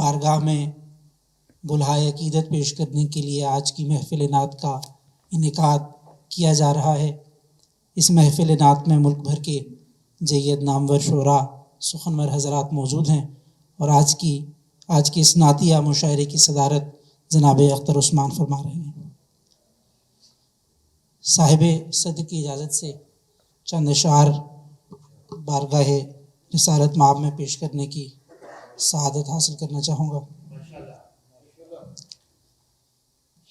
بارگاہ میں بلہائے عقیدت پیش کرنے کے لیے آج کی محفل نعت کا انعقاد کیا جا رہا ہے۔ اس محفل نعت میں ملک بھر کے جید نامور شعراء سخنور حضرات موجود ہیں، اور آج کی اس نعتیہ مشاعرے کی صدارت جناب اختر عثمان فرما رہے ہیں۔ صاحب صدر کی اجازت سے چند اشعار بارگاہ رسالت مآب میں پیش کرنے کی سعادت حاصل کرنا چاہوں گا۔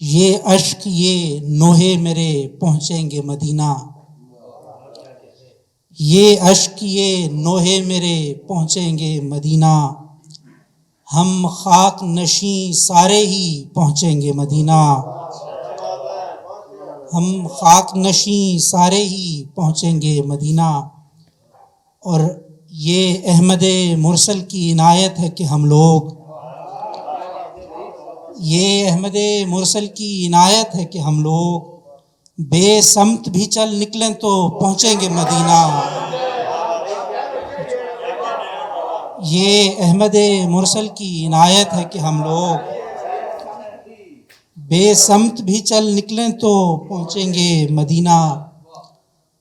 یہ اشک یہ نوحے میرے پہنچیں گے مدینہ، یہ اشک یہ نوحے میرے پہنچیں گے مدینہ، ہم خاک نشیں سارے ہی پہنچیں گے مدینہ، ہم خاک نشیں سارے ہی پہنچیں گے مدینہ۔ اور یہ احمد مرسل کی عنایت ہے کہ ہم لوگ، یہ احمد مرسل کی عنایت ہے کہ ہم لوگ بے سمت بھی چل نکلیں تو پہنچیں گے مدینہ۔ یہ احمد مرسل کی عنایت ہے کہ ہم لوگ بے سمت بھی چل نکلیں تو پہنچیں گے مدینہ۔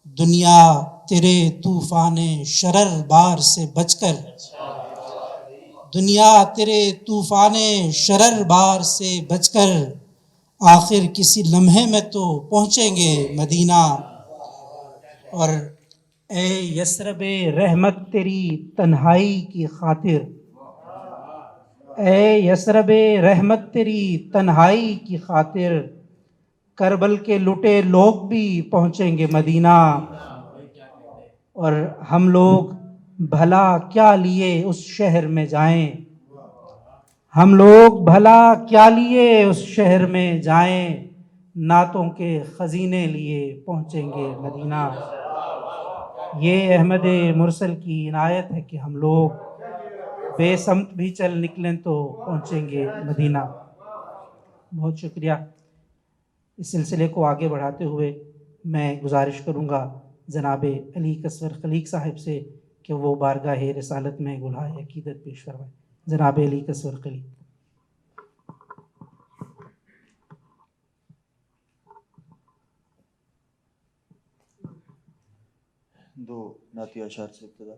دنیا تیرے طوفان شرر بار سے بچ کر، دنیا تیرے طوفان شرر بار سے بچ کر، آخر کسی لمحے میں تو پہنچیں گے مدینہ۔ اور اے یثرب رحمت تیری تنہائی کی خاطر، اے یثرب رحمت تیری تنہائی کی خاطر، کربل کے لٹے لوگ بھی پہنچیں گے مدینہ۔ اور ہم لوگ بھلا کیا لیے اس شہر میں جائیں، ہم لوگ بھلا کیا لیے اس شہر میں جائیں، نعتوں کے خزینے لیے پہنچیں گے مدینہ۔ یہ احمد مرسل کی عنایت ہے کہ ہم لوگ بے سمت بھی چل نکلیں تو پہنچیں گے مدینہ۔ بہت شکریہ۔ اس سلسلے کو آگے بڑھاتے ہوئے میں گزارش کروں گا جناب علی کسور خلیق صاحب سے کہ وہ بارگاہ رسالت میں گلہائے عقیدت پیش کروائیں۔ جناب علی کسور خلیق۔ دو نعتیہ اشعار سے ابتدا۔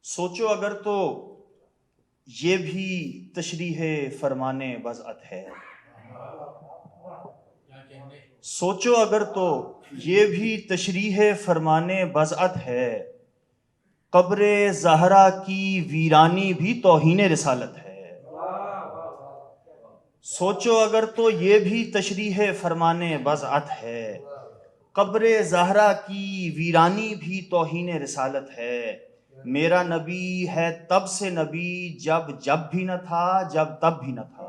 سوچو اگر تو یہ بھی تشریح فرمان وضعت ہے، سوچو اگر تو یہ بھی تشریح فرمان وضعت ہے، قبر زہرا کی ویرانی بھی توہین رسالت ہے۔ سوچو اگر تو یہ بھی تشریح فرمان وضعت ہے، قبر زہرا کی ویرانی بھی توہین رسالت ہے۔ میرا نبی ہے تب سے نبی جب بھی نہ تھا، جب تب بھی نہ تھا۔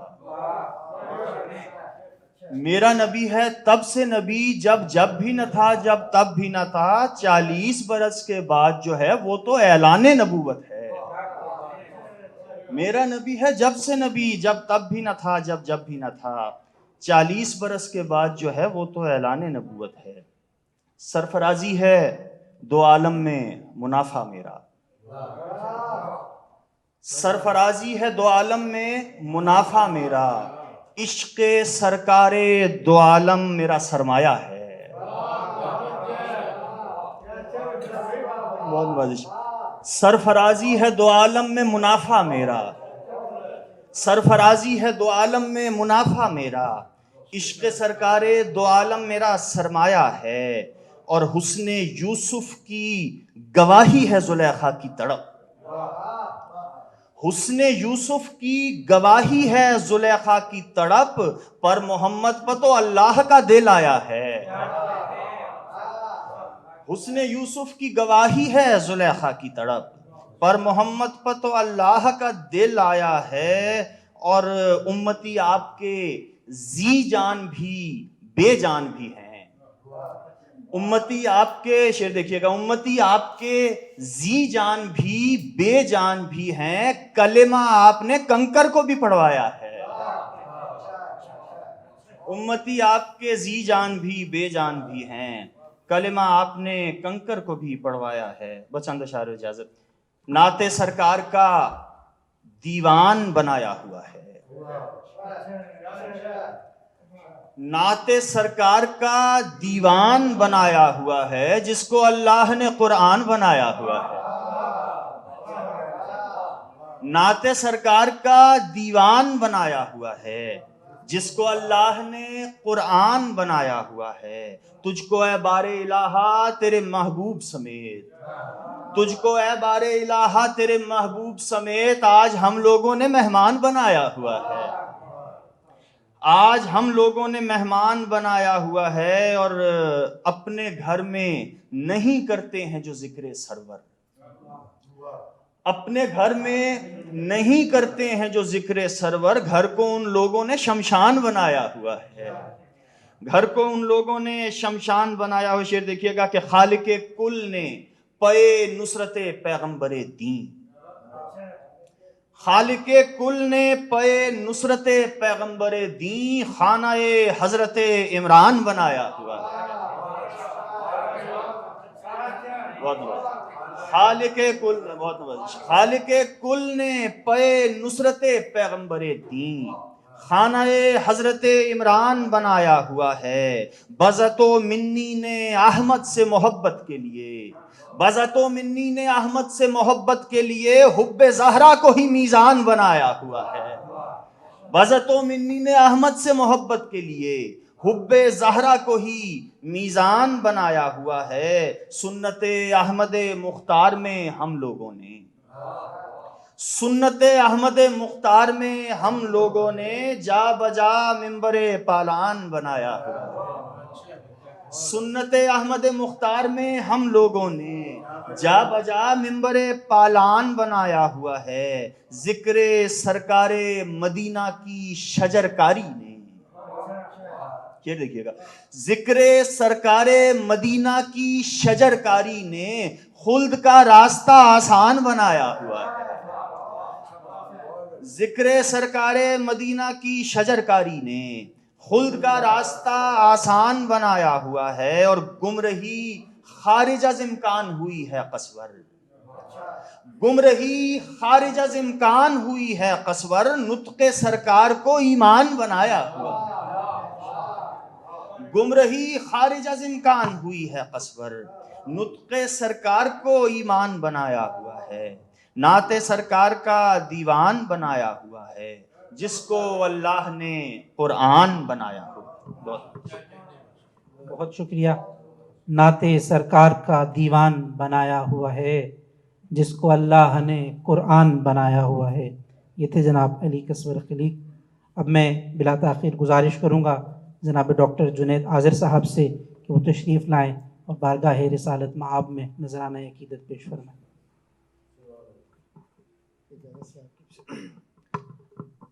میرا نبی ہے تب سے نبی جب بھی نہ تھا، جب تب بھی نہ تھا۔ 40 برس کے بعد جو ہے وہ تو اعلان نبوت ہے۔ میرا نبی ہے جب سے نبی جب تب بھی نہ تھا، جب بھی نہ تھا۔ 40 برس کے بعد جو ہے وہ تو اعلان نبوت ہے۔ سرفرازی ہے دو عالم میں منافع میرا، سرفرازی ہے دو عالم میں منافع میرا، عشق سرکار دو عالم میرا سرمایہ ہے۔ بہت بازش۔ سرفرازی ہے دو عالم میں منافع میرا، سرفرازی ہے دو عالم میں منافع میرا، عشق سرکار دو عالم میرا سرمایہ ہے۔ اور حسن یوسف کی گواہی ہے زلیخا کی تڑپ، حسن یوسف کی گواہی ہے زلیخا کی تڑپ، پر محمد پر تو اللہ کا دل آیا ہے۔ حسن یوسف کی گواہی ہے زلیخا کی تڑپ، پر محمد پر تو اللہ کا دل آیا ہے۔ اور امتی آپ کے ذی جان بھی بے جان بھی ہیں۔ امتی آپ کے، شعر دیکھیے گا، امتی آپ کے ذی جان بھی بے جان بھی ہیں، کلمہ آپ نے کنکر کو بھی پڑھوایا ہے۔ امتی آپ کے ذی جان بھی بے جان بھی ہیں، کلمہ آپ نے کنکر کو بھی پڑھوایا ہے۔ بس چند اشعار اجازت۔ نعت سرکار کا دیوان بنایا ہوا ہے. نعت سرکار کا دیوان بنایا ہوا ہے جس کو اللہ نے قرآن بنایا ہوا ہے. نعت سرکار کا دیوان بنایا ہوا ہے جس کو اللہ نے قرآن بنایا ہوا ہے. تجھ کو اے بار الہا تیرے محبوب سمیت، تجھ کو اے بار الہا تیرے محبوب سمیت آج ہم لوگوں نے مہمان بنایا ہوا ہے. آج ہم لوگوں نے مہمان بنایا ہوا ہے اور اپنے گھر میں نہیں کرتے ہیں جو ذکر سرور. اپنے گھر میں نہیں کرتے ہیں جو ذکر سرور. گھر کو ان لوگوں نے شمشان بنایا ہوا ہے. گھر کو ان لوگوں نے شمشان بنایا ہوا. شعر دیکھیے گا کہ خالق کل نے پے نصرت پیغمبر دین، خالق کل نے پے نصرت پیغمبر دین خانہ حضرت عمران بنایا ہوا ہے. بہت بہت خالق کل، بہت بہت خالق کل نے پے نصرت پیغمبر دین خانہ حضرت عمران بنایا ہوا ہے. بزت و منی نے احمد سے محبت کے لیے، بزت و منی نے احمد سے محبت کے لیے حب زہرا کو ہی میزان بنایا ہوا ہے. بزت و منی نے احمد سے محبت کے لیے حب زہرا کو ہی میزان بنایا ہوا ہے. سنت احمد مختار میں ہم لوگوں نے، سنت احمد مختار میں ہم لوگوں نے جا بجا منبر پالان بنایا ہوا ہے. سنت احمد مختار میں ہم لوگوں نے جا بجا منبر پالان بنایا ہوا ہے. ذکر سرکار مدینہ کی شجرکاری نے، یہ دیکھیے گا، ذکر سرکار مدینہ کی شجرکاری نے خلد کا راستہ آسان بنایا ہوا ہے. ذکر سرکار مدینہ کی شجرکاری نے خلد کا راستہ آسان بنایا ہوا ہے. اور گمرہی خارج از امکان ہوئی ہے قصور، گمرہی خارج از امکان ہوئی ہے قصور. نطق سرکار کو ایمان بنایا ہوا ہے. گمرہی خارج از امکان ہوئی ہے قصور، نطق سرکار کو ایمان بنایا ہوا ہے. نعت سرکار کا دیوان بنایا ہوا ہے جس کو اللہ نے قرآن بنایا ہوا. بہت شکریہ. نعت سرکار کا دیوان بنایا ہوا ہے جس کو اللہ نے قرآن بنایا ہوا ہے. یہ تھے جناب علی کسور خلیق. اب میں بلا تاخیر گزارش کروں گا جناب ڈاکٹر جنید عاذر صاحب سے کہ وہ تشریف لائیں اور بارگاہ رسالت مآب میں نذرانہ عقیدت پیش فرمائیں.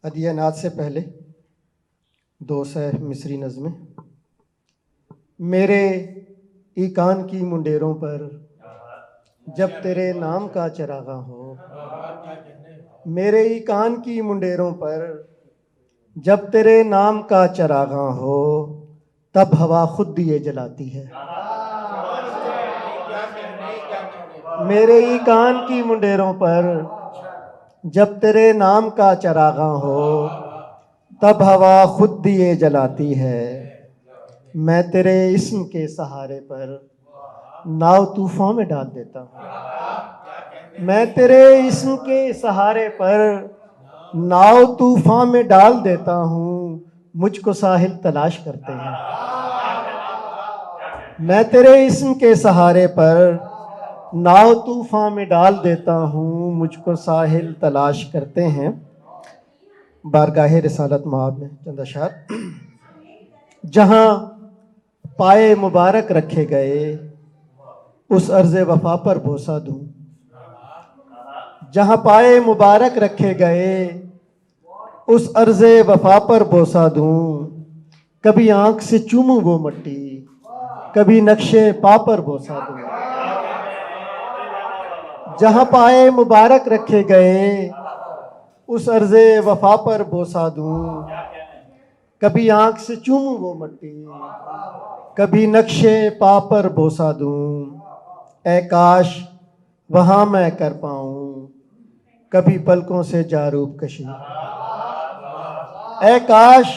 ادیہ نعت سے پہلے دو سہ مصری نظمیں. میرے ایکان کی منڈیروں پر جب تیرے نام کا چراغاں ہو، میرے ایکان کی منڈیروں پر جب تیرے نام کا چراغاں ہو، تب ہوا خود دیے جلاتی ہے. میرے ایکان کی منڈیروں پر جب تیرے نام کا چراغاں ہو، تب ہوا خود دیے جلاتی ہے. میں تیرے اسم کے سہارے پر ناؤ طوفان میں ڈال دیتا ہوں. میں تیرے اسم کے سہارے پر ناؤ طوفان میں ڈال دیتا ہوں. مجھ کو ساحل تلاش کرتے ہیں. میں تیرے اسم کے سہارے پر ناؤ طوفان میں ڈال دیتا ہوں. مجھ کو ساحل تلاش کرتے ہیں. بارگاہ رسالت مآب میں چند اشعار. جہاں پائے مبارک رکھے گئے اس عرض وفا پر بوسہ دوں. جہاں پائے مبارک رکھے گئے اس عرض وفا پر بوسہ دوں. کبھی آنکھ سے چوموں وہ مٹی، کبھی نقش پا پر بوسہ دوں. جہاں پائے مبارک رکھے گئے اس عرض وفا پر بوسہ دوں. کبھی آنکھ سے چوموں وہ مٹی، کبھی نقش پا پر بوسہ دوں. اے کاش وہاں میں کر پاؤں کبھی پلکوں سے جاروب کشی. اے کاش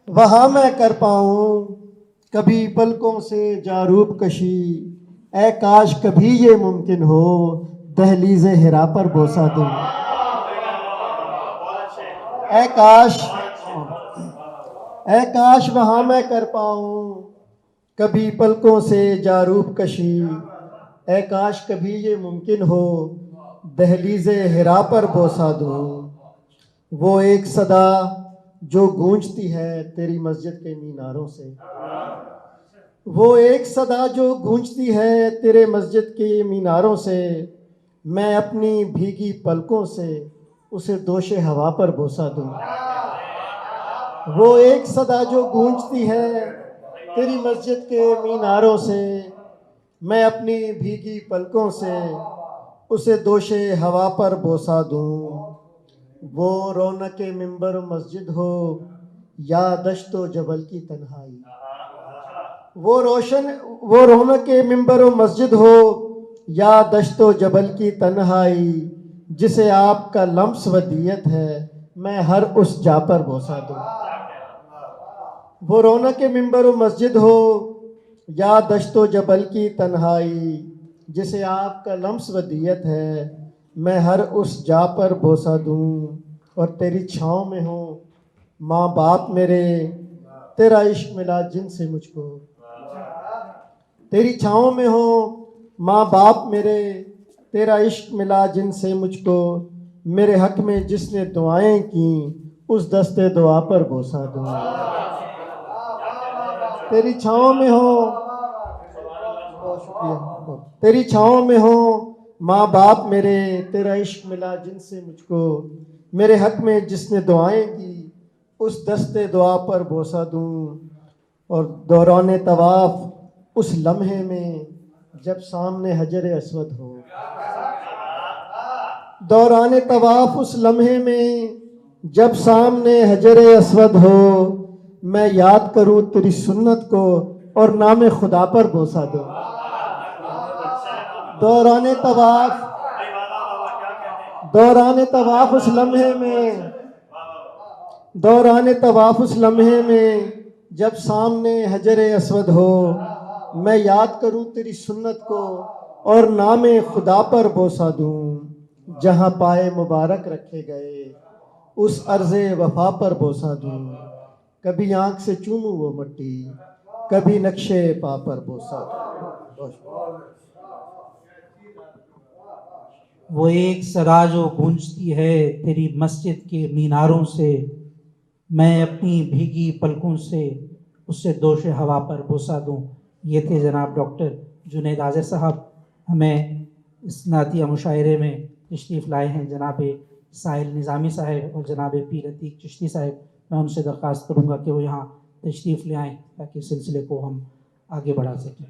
وہاں میں کر پاؤں کبھی پلکوں سے جاروب کشی. اے کاش کبھی یہ ممکن ہو دہلیز ہرا پر بوسہ دوں. اے کاش وہاں میں کر پاؤں کبھی پلکوں سے جاروب کشی. اے کاش کبھی یہ ممکن ہو دہلیز ہرا پر بوسہ دوں. وہ ایک صدا جو گونجتی ہے تیری مسجد کے میناروں سے. وہ ایک صدا جو گونجتی ہے تیرے مسجد کے میناروں سے. میں اپنی بھیگی پلکوں سے اسے دوش ہوا پر بوسہ دوں. وہ ایک صدا جو گونجتی ہے تیری مسجد کے میناروں سے. میں اپنی بھیگی پلکوں سے اسے دوش ہوا پر بوسہ دوں. وہ رونق منبر و مسجد ہو یا دشت و جبل کی تنہائی. وہ رونق منبر و مسجد ہو یا دشت و جبل کی تنہائی. جسے آپ کا لمس ودیت ہے میں ہر اس جا پر بوسہ دوں. وہ رونق منبر و مسجد ہو یا دشت و جبل کی تنہائی. جسے آپ کا لمس ودیت ہے میں ہر اس جا پر بوسہ دوں. اور تیری چھاؤں میں ہوں ماں باپ میرے تیرا عشق ملا جن سے مجھ کو. تیری چھاؤں میں ہوں ماں باپ میرے تیرا عشق ملا جن سے مجھ کو. میرے حق میں جس نے دعائیں کیں اس دستے دعا پر بوسہ دوں. تیری چھاؤں میں ہوں بہت شکریہ. تیری چھاؤں میں ہوں ماں باپ میرے تیرا عشق ملا جن سے مجھ کو. میرے حق میں جس نے دعائیں کی اس دستے دعا پر بوسہ دوں. اور دوران طواف اس لمحے میں جب سامنے حجر اسود ہو. دوران طواف اس لمحے میں جب سامنے حجر اسود ہو. میں یاد کروں تیری سنت کو اور نام خدا پر بوسہ دوں. دوران طواف اس لمحے میں دوران طواف اس لمحے میں جب سامنے حجر اسود ہو. میں یاد کروں تیری سنت کو اور نام خدا پر بوسہ دوں. جہاں پائے مبارک رکھے گئے اس عرض وفا پر بوسہ دوں. کبھی آنکھ سے چوموں وہ مٹی کبھی نقشے پا پر بوسہ دوں. وہ ایک صدا جو گونجتی ہے تیری مسجد کے میناروں سے. میں اپنی بھیگی پلکوں سے اسے دوش ہوا پر بوسہ دوں. یہ تھے جناب ڈاکٹر جنید آذر صاحب. ہمیں اس نعتیہ مشاعرے میں تشریف لائے ہیں جناب ساحل نظامی صاحب اور جناب پیر عتیق چشتی صاحب. میں ان سے درخواست کروں گا کہ وہ یہاں تشریف لے آئیں تاکہ اس سلسلے کو ہم آگے بڑھا سکیں.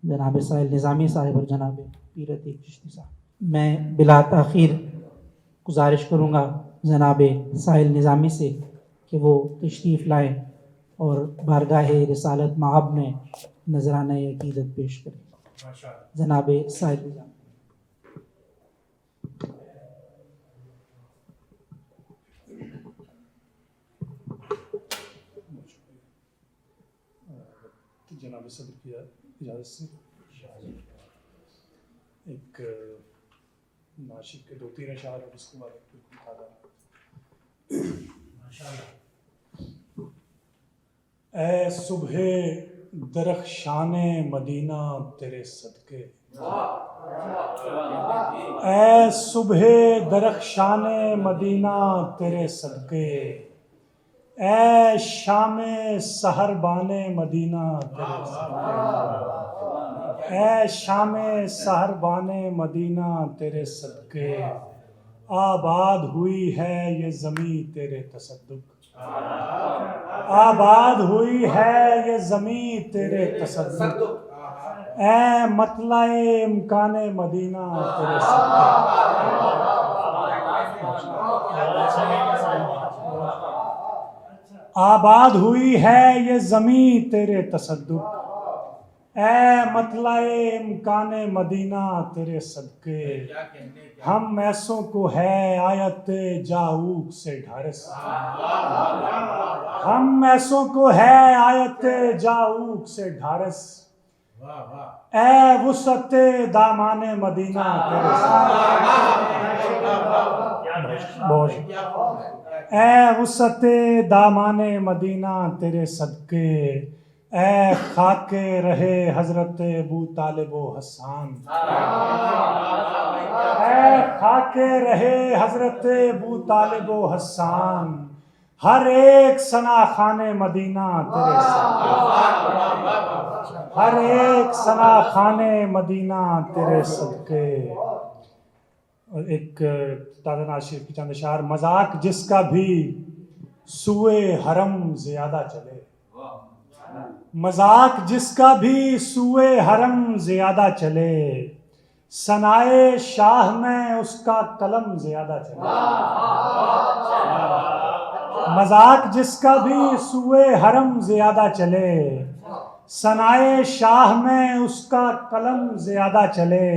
جناب ساحل نظامی صاحب اور جناب پیر عتیق چشتی صاحب. میں بلا تاخیر گزارش کروں گا جناب ساحل نظامی سے کہ وہ تشریف لائیں اور بارگاہ رسالت مآب میں نذرانہ عقیدت پیش کریں. جناب ساحل نظامی. جناب صدر کی اجازت سے ایک ناشد کے 2-3 اشعار اور اس کے بعد اے صبح درخشان مدینہ تیرے صدقے. اے صبح درخشان مدینہ تیرے صدقے. اے شام سحر بان مدینہ تیرے صدقے. اے شام سحر بان مدینہ تیرے صدقے. آباد ہوئی ہے یہ زمیں تیرے تصدق. آباد ہوئی ہے یہ زمیں تیرے تصدق. اے مطلع امکان مدینہ تیرے صدقے. آباد ہوئی ہے یہ زمیں تیرے تصدق. اے مطلع امکان مدینہ تیرے صدقے ہم ایسوں کو ہے آیت جاؤک سے ڈھارس، ہم ایسوں کو ہے آیت جاؤک سے ڈھارس، اے وسعت دامان مدینہ تیرے صدقے، اے وسعت دامان مدینہ تیرے صدقے، اے خاک رہے حضرت ابو طالب و حسان، اے خاک رہے حضرت ابو طالب و حسان، ہر ایک ثنا خان مدینہ تیرے صدقے، ہر ایک ثنا خان مدینہ تیرے صدقے۔ اور ایک تازہ ناز شریف کی چند اشعار، مذاق جس کا بھی سوئے حرم زیادہ چلے، مذاق جس کا بھی سوئے حرم زیادہ چلے، ثنائے شاہ میں اس کا قلم زیادہ چلے، مذاق جس کا بھی سوئے حرم زیادہ چلے، ثنائے شاہ میں اس کا قلم زیادہ چلے،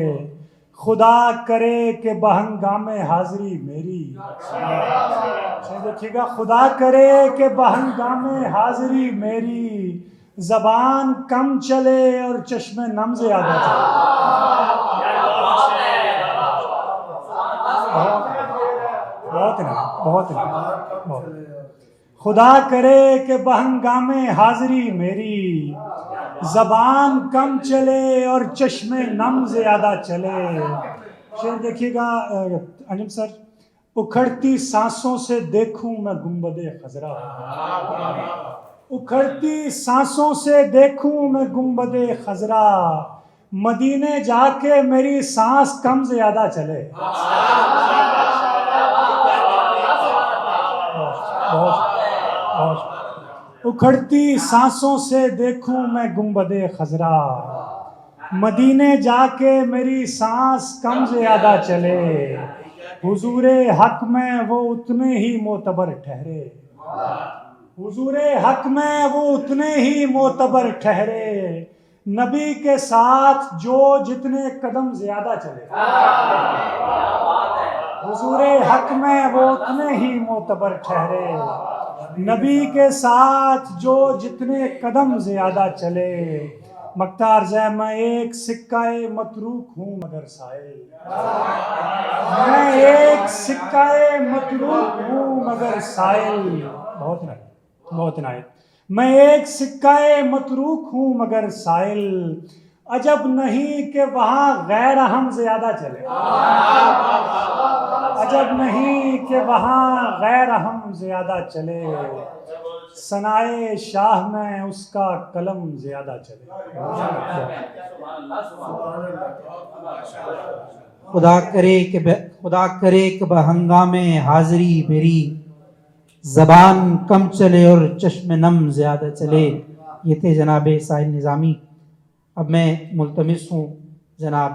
خدا کرے کہ بہنگام حاضری میری، دیکھیے گا، خدا کرے کہ بہنگام حاضری میری زبان کم چلے اور چشم نم زیادہ چلے۔ بہت خدا کرے کہ بہنگام حاضری میری زبان کم چلے اور چشم نم زیادہ چلے۔ شعر دیکھیے گا انجم سر، اکھڑتی سانسوں سے دیکھوں میں گنبد خضرا، اکھڑتی سانسوں سے دیکھوں میں گنبد خضرا، مدینے جا کے میری سانس کم زیادہ چلے۔ اکھڑتی سانسوں سے دیکھوں میں گنبد خضرا، مدینے جا کے میری سانس کم زیادہ چلے، حضور حق میں وہ اتنے ہی معتبر ٹھہرے، حضور حق میں وہ اتنے ہی معتبر ٹھہرے، نبی کے ساتھ جو جتنے قدم زیادہ چلے، حضور حق میں وہ اتنے ہی معتبر ٹھہرے، نبی کے ساتھ جو جتنے قدم زیادہ چلے۔ مقطع عرض ہے، میں ایک سکہ متروک ہوں مگر سائل، میں ایک سکہ متروک ہوں مگر سائل، بہت عنایت، میں ایک سکہ متروک ہوں مگر سائل، عجب نہیں کہ وہاں غیر اہم زیادہ چلے، عجب نہیں کہ وہاں غیر اہم زیادہ چلے، ثنائے شاہ میں اس کا قلم زیادہ چلے۔ خدا کرے کہ بہنگام حاضری میری زبان کم چلے اور چشم نم زیادہ چلے۔ یہ تھے جناب ساحل نظامی۔ اب میں ملتمس ہوں جناب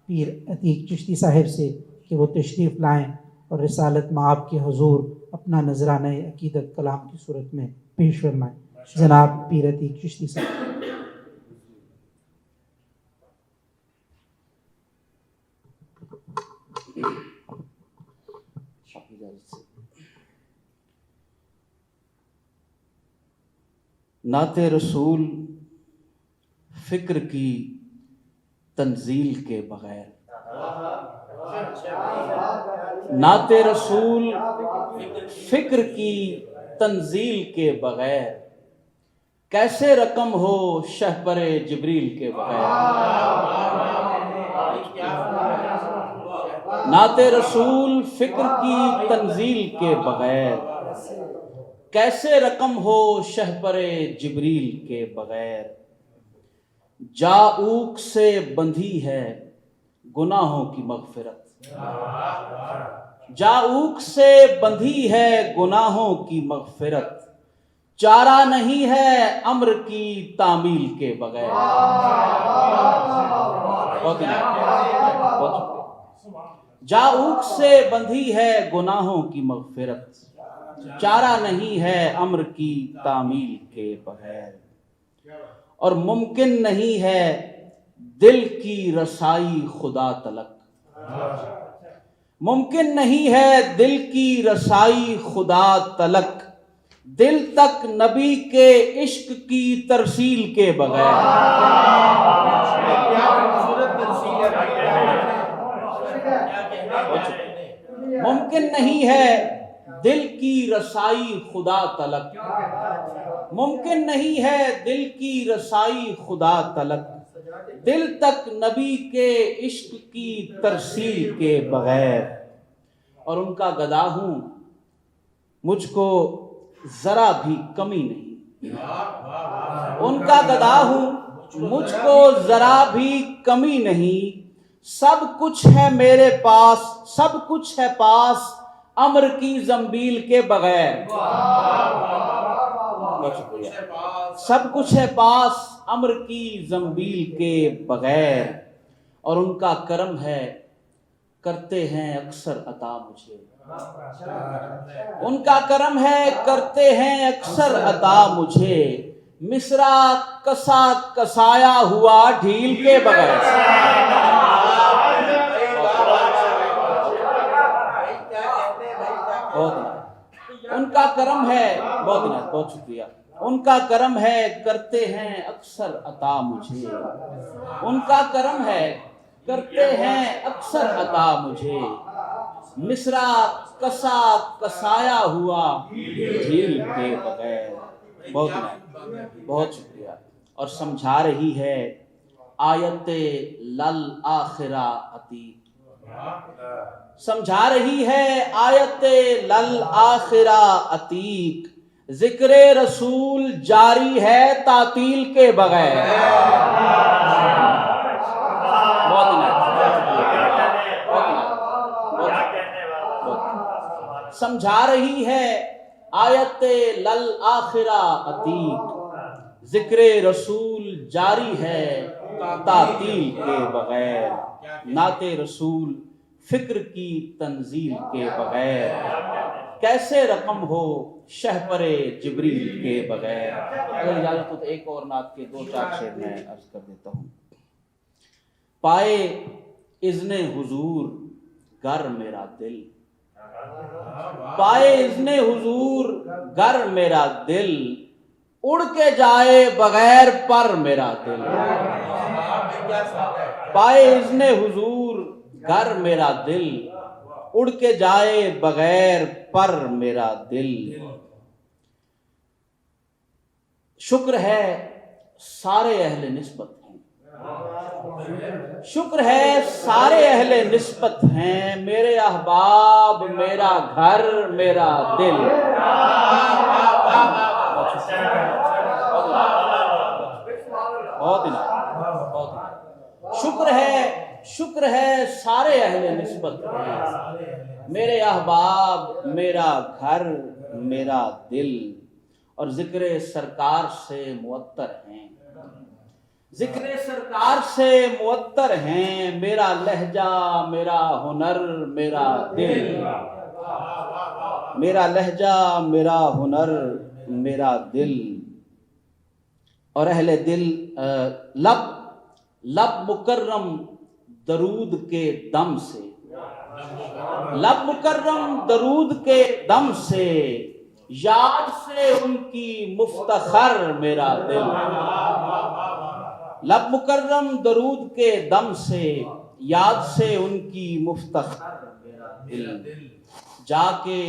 پیر عتیق چشتی صاحب سے کہ وہ تشریف لائیں اور رسالت مآب کے حضور اپنا نذرانہ عقیدت کلام کی صورت میں پیش فرمائیں۔ جناب پیر عتیق چشتی صاحب۔ نعت رسول فکر کی تنزیل کے بغیر، نعت رسول فکر کی تنزیل کے بغیر، کیسے رقم ہو شہپر جبریل کے بغیر، نعت رسول فکر کی تنزیل کے بغیر، کیسے رقم ہو شہپر جبریل کے بغیر، جاؤک سے بندھی ہے گناہوں کی مغفرت، جاؤک سے بندھی ہے گناہوں کی مغفرت، چارہ نہیں ہے امر کی تعمیل کے بغیر۔ جاؤک سے بندھی ہے گناہوں کی مغفرت، چارہ نہیں ہے امر کی تعمیل کے بغیر، اور ممکن نہیں ہے دل کی رسائی خدا تلک، ممکن نہیں ہے دل کی رسائی خدا تلک، دل تک نبی کے عشق کی ترسیل کے بغیر۔ ممکن نہیں ہے دل کی رسائی خدا تلک، ممکن نہیں ہے دل کی رسائی خدا تلک، دل تک نبی کے عشق کی ترسیل کے بغیر۔ اور ان کا گدا ہوں، مجھ کو ذرا بھی کمی نہیں، ان کا گدا ہوں، مجھ کو ذرا بھی کمی نہیں، سب کچھ ہے میرے پاس، سب کچھ ہے پاس امر کی زنبیل کے بغیر۔ سب کچھ ہے پاس امر کی زنبیل کے بغیر۔ اور ان کا کرم ہے کرتے ہیں اکثر عطا مجھے، ان کا کرم ہے کرتے ہیں اکثر عطا مجھے، مصرع کسا کسایا ہوا ڈھیل کے بغیر۔ ان کا کرم ہے، بہت شکریہ، ان کا کرم ہے کرتے ہیں اکثر عطا مجھے، ان کا کرم ہے کرتے ہیں اکثر عطا مجھے، مصرع کسا کسایا ہوا ڈھیل کے بغیر۔ بہت شکریہ۔ اور سمجھا رہی ہے آیت لل آخرہ عتیق، سمجھا رہی ہے آیت لل آخرہ عتیق، ذکر رسول جاری ہے تعطیل کے بغیر۔ سمجھا رہی ہے آیت لل آخرہ عتیق، ذکر رسول جاری ہے تعطیل کے بغیر، نعت رسول فکر کی تنزیل کے بغیر، کیسے رقم ہو شہپر جبریل کے بغیر۔ اگر اجازت ہو تو ایک اور نعت کے 2-4 شعر میں عرض کر دیتا ہوں۔ پائے اذن حضور گر میرا دل، پائے اذن حضور گر میرا دل، اڑ کے جائے بغیر پر میرا دل، پائے اذن حضور گر میرا دل، اڑ کے جائے بغیر پر میرا دل۔ شکر ہے سارے اہل نسبت ہیں، شکر ہے سارے اہل نسبت ہیں، میرے احباب میرا گھر میرا دل۔ شکر ہے سارے اہل نسبت ہیں، میرے احباب میرا گھر میرا دل۔ اور ذکر سرکار سے معطر ہیں، ذکر سرکار سے معطر ہیں، میرا لہجہ میرا ہنر میرا دل، میرا لہجہ میرا ہنر میرا دل۔ اور اہل دل لب مکرم درود کے دم سے، لب مکرم درود کے دم سے، یاد سے ان کی مفتخر میرا دل، لب مکرم درود کے دم سے، یاد سے ان کی مفتخر میرا دل۔ جا کے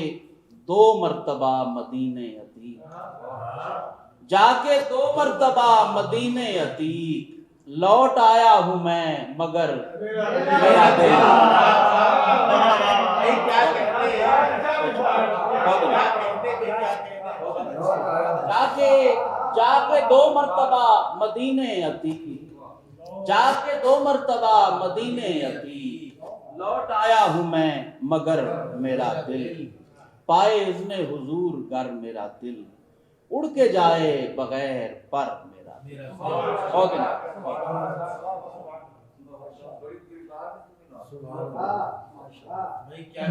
2 مرتبہ مدینے عتیق، جا کے 2 مرتبہ مدینے عتیق، لوٹ آیا ہوں میں مگر میرا دل۔ جا کے 2 مرتبہ مدینے عتیق، جا کے 2 مرتبہ مدینے عتیق، لوٹ آیا ہوں میں مگر میرا دل، پائے اذن حضور گر میرا دل، اڑ کے جائے بغیر پر میرا دل۔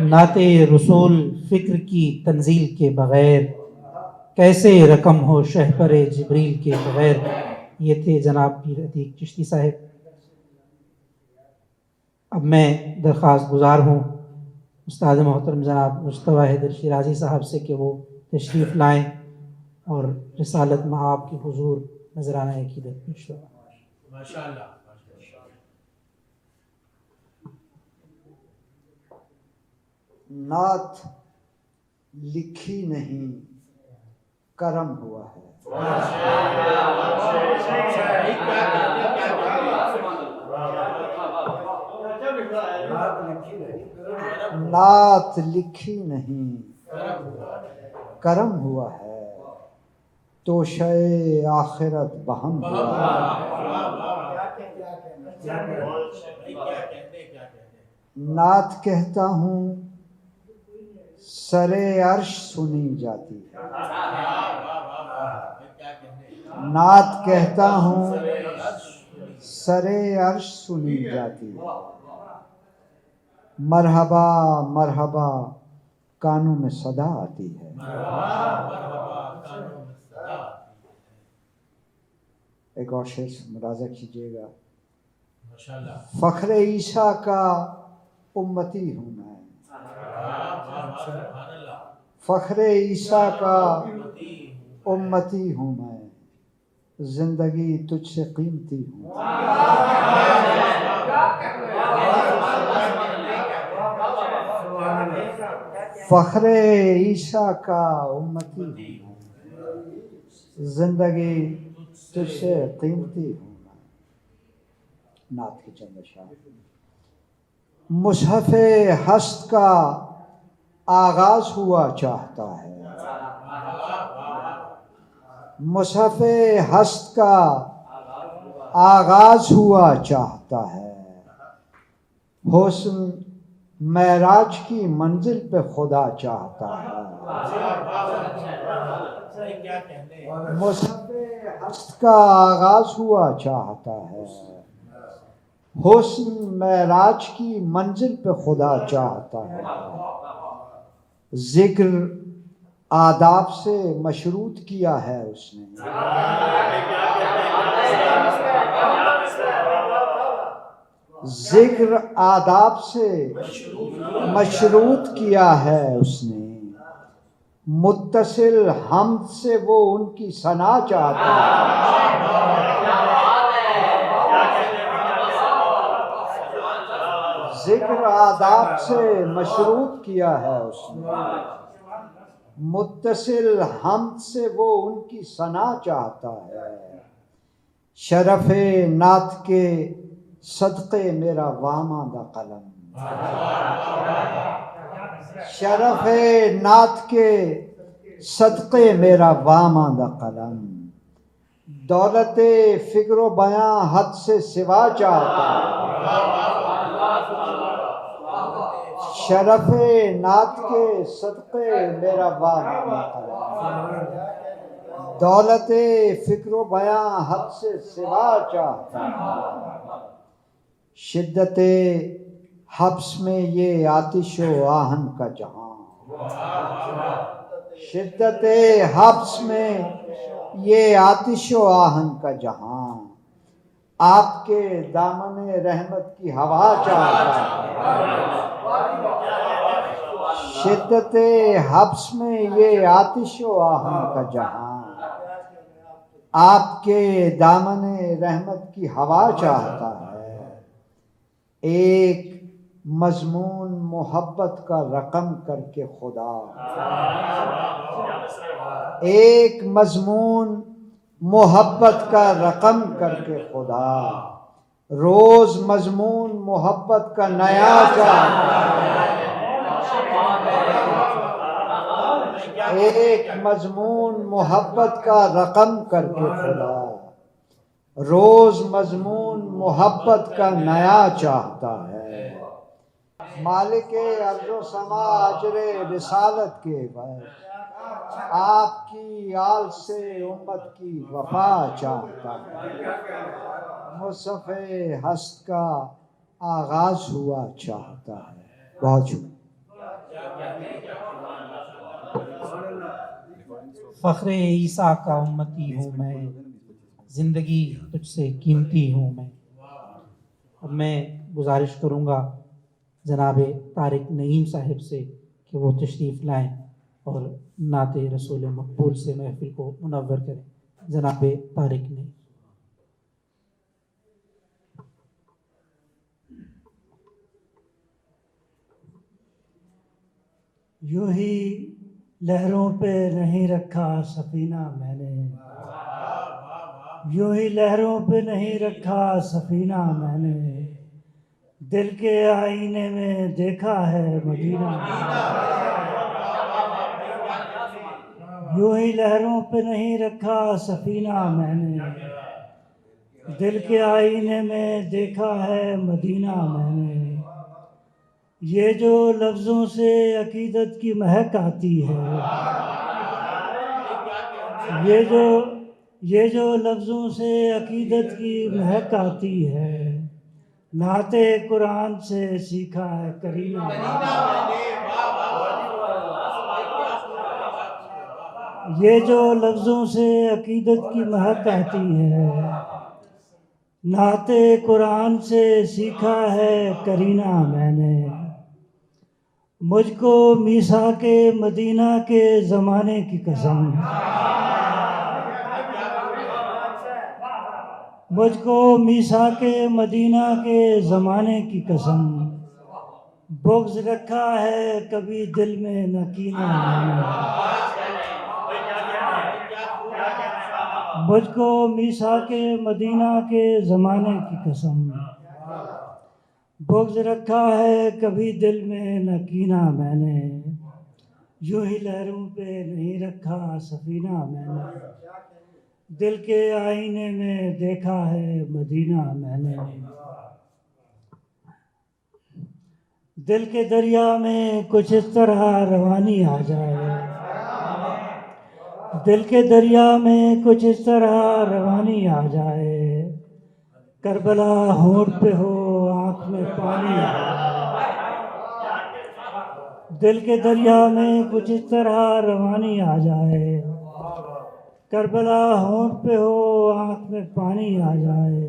نعت رسول فکر کی تنزیل کے بغیر، کیسے رقم ہو شہپر جبریل کے بغیر۔ یہ تھے جناب پیر عتیق چشتی صاحب. اب میں درخواست گزار ہوں استاد محترم جناب مصطفیٰ حیدر شیرازی صاحب سے کہ وہ تشریف لائیں اور رسالت مآب کے حضور نذرانہ عقیدت پیش کریں. نعت لکھی نہیں کرم ہوا ہے. نعت لکھی نہیں کرم ہوا ہے تو شے آخرت بہم ہوا ہے. نعت کہتا ہوں سرے عرش سنی جاتی ہے. نعت کہتا ہوں سرے عرش سنی جاتی ہے. مرحبا مرحبا کانوں میں صدا آتی ہے. ایک اور شعر ملاحظہ کیجیے گا. فخر عیسیٰ کا امتی ہوں میں. فخر عیسیٰ کا امتی ہوں میں. زندگی تجھ سے قیمتی ہوں. فخر عیسیٰ کا امتی ہوں میں. زندگی تجھ سے قیمتی ہوں میں. نعت کی چند اشعار. مصحف ہست کا آغاز ہوا چاہتا ہے. مصحف ہست کا آغاز ہوا چاہتا ہے. حسن معراج کی منزل پہ خدا چاہتا ہے. مصحف ہست کا آغاز ہوا چاہتا ہے. حسن معراج کی منزل پہ خدا چاہتا ہے. ذکر آداب سے مشروط کیا ہے اس نے. ذکر آداب سے مشروط کیا ہے اس نے. متصل حمد سے وہ ان کی ثنا چاہتا ہے. ذکر آداب سے مشروط کیا ہے اس نے. متصل حمد سے وہ ان کی ثنا چاہتا ہے. شرف نعت کے صدقے میرا واماندہ قلم. شرف نعت کے صدقے میرا واماندہ قلم. دولت فکر و بیاں حد سے سوا چاہتا ہے. شرف نعت کے صدقے میرا واماندہ قلم. دولت فکر و بیاں حد سے سوا چاہتا ہے. شدت حبس میں یہ آتش و آہن کا جہاں. شدت حبس میں یہ آتش و آہن کا جہاں. آپ کے دامن رحمت کی ہوا چاہتا ہے. شدت حبس میں یہ آتش و آہن کا جہاں. آپ کے دامن رحمت کی ہوا چاہتا ہے. ایک مضمون محبت کا رقم کر کے خدا. ایک مضمون محبت کا رقم کر کے خدا. روز مضمون محبت کا نیا چاہتا ہے. ایک مضمون محبت کا رقم کر کے خدا. روز مضمون محبت کا نیا چاہتا ہے. مالک ارض و سما اجر رسالت کے بعد آپ کی آل سے امت کی وفا چاہتا ہے. مصحف ہست کا آغاز ہوا چاہتا ہے. بہت شکریہ. فخر عیسیٰ کا امتی ہوں میں. زندگی تجھ سے قیمتی ہوں میں. اب میں گزارش کروں گا جناب طارق نعیم صاحب سے کہ وہ تشریف لائیں اور نعت رسول مقبول سے محفل کو منور کریں. جناب طارق نعیم. یوں ہی لہروں پہ نہیں رکھا سفینہ میں نے، یوں ہی لہروں پہ نہیں رکھا سفینہ میں نے، دل کے آئینے میں دیکھا ہے مدینہ میں نے. یوں ہی لہروں پہ نہیں رکھا سفینہ میں نے، دل کے آئینے میں دیکھا ہے مدینہ میں نے. یہ جو لفظوں سے عقیدت کی مہک آتی ہے، یہ جو لفظوں سے عقیدت کی مہک آتی ہے، نعت قرآن سے سیکھا ہے کرینہ میں نے. یہ جو لفظوں سے عقیدت کی مہک آتی ہے، نعت قرآن سے سیکھا ہے کرینہ میں نے. مجھ کو میثاق مدینہ کے زمانے کی قسم، مجھ کو میثاق مدینہ کے زمانے کی قسم، بغض رکھا ہے کبھی دل میں نہ کینہ میں نے. مجھ کو میثاق مدینہ کے زمانے کی قسم، بغض رکھا ہے کبھی دل میں نہ کینہ میں نے. یوں ہی لہروں پہ نہیں رکھا سفینہ میں نے، دل کے آئینے میں دیکھا ہے مدینہ میں نے. دل کے دریا میں کچھ اس طرح روانی آ جائے، دل کے دریا میں کچھ اس طرح روانی آ جائے، کربلا ہونٹ پہ ہو آنکھ میں پانی آ جائے. دل کے دریا میں کچھ اس طرح روانی آ جائے، کربلا ہونٹ پہ ہو آنکھ میں پانی آ جائے.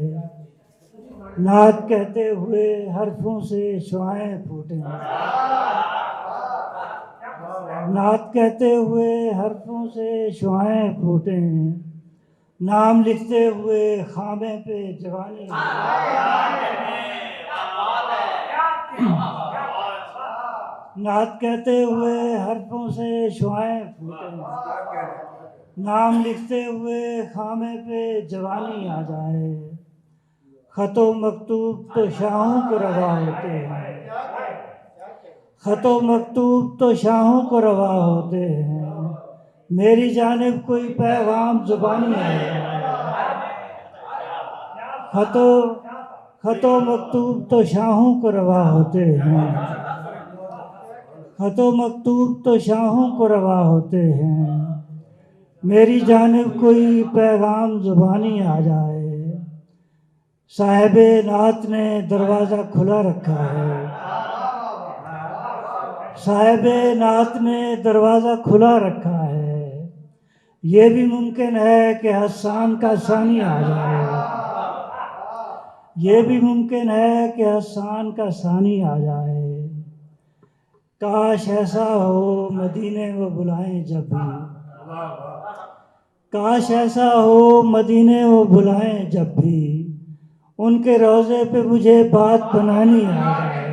نعت کہتے ہوئے حرفوں سے شعائیں پھوٹیں، نعت کہتے ہوئے حرفوں سے شعائیں پھوٹیں، نام لکھتے ہوئے خامے پہ جوانی آ جائے. نعت کہتے ہوئے حرفوں سے شعائیں پھوٹیں، نام لکھتے ہوئے خامے پہ جوانی آ جائے. خط و مکتوب تو شاہوں کو روا ہوتے ہیں، خط و مکتوب تو شاہوں کو روا ہوتے ہیں، میری جانب کوئی پیغام زبانی ہے. خط و مکتوب تو شاہوں کو روا ہوتے ہیں، خط و مکتوب تو شاہوں کو روا ہوتے ہیں، میری جانب کوئی پیغام زبانی آ جائے. صاحب نعت نے دروازہ کھلا رکھا ہے، صاحب نعت نے دروازہ کھلا رکھا ہے، یہ بھی ممکن ہے کہ حسان کا ثانی آ جائے، یہ بھی ممکن ہے کہ حسان کا ثانی آ جائے. کاش ایسا ہو مدینے وہ بلائیں جب بھی، کاش ایسا ہو مدینے وہ بلائیں جب بھی، ان کے روضے پہ مجھے بات بنانی آ جائے.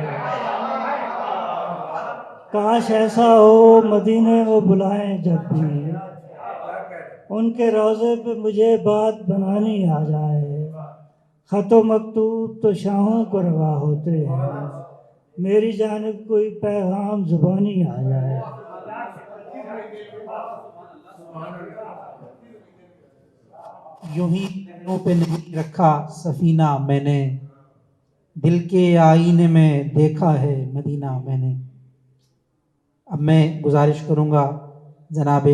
کاش ایسا ہو مدینے وہ بلائیں جب بھی، ان کے روضے پہ مجھے بات بنانی آ جائے. خط و مکتوب تو شاہوں کو روا ہوتے ہیں، میری جانب کوئی پیغام زبانی آ جائے. یوں ہی لہروں پہ نہیں رکھا سفینہ میں نے، دل کے آئینے میں دیکھا ہے مدینہ میں نے. اب میں گزارش کروں گا جناب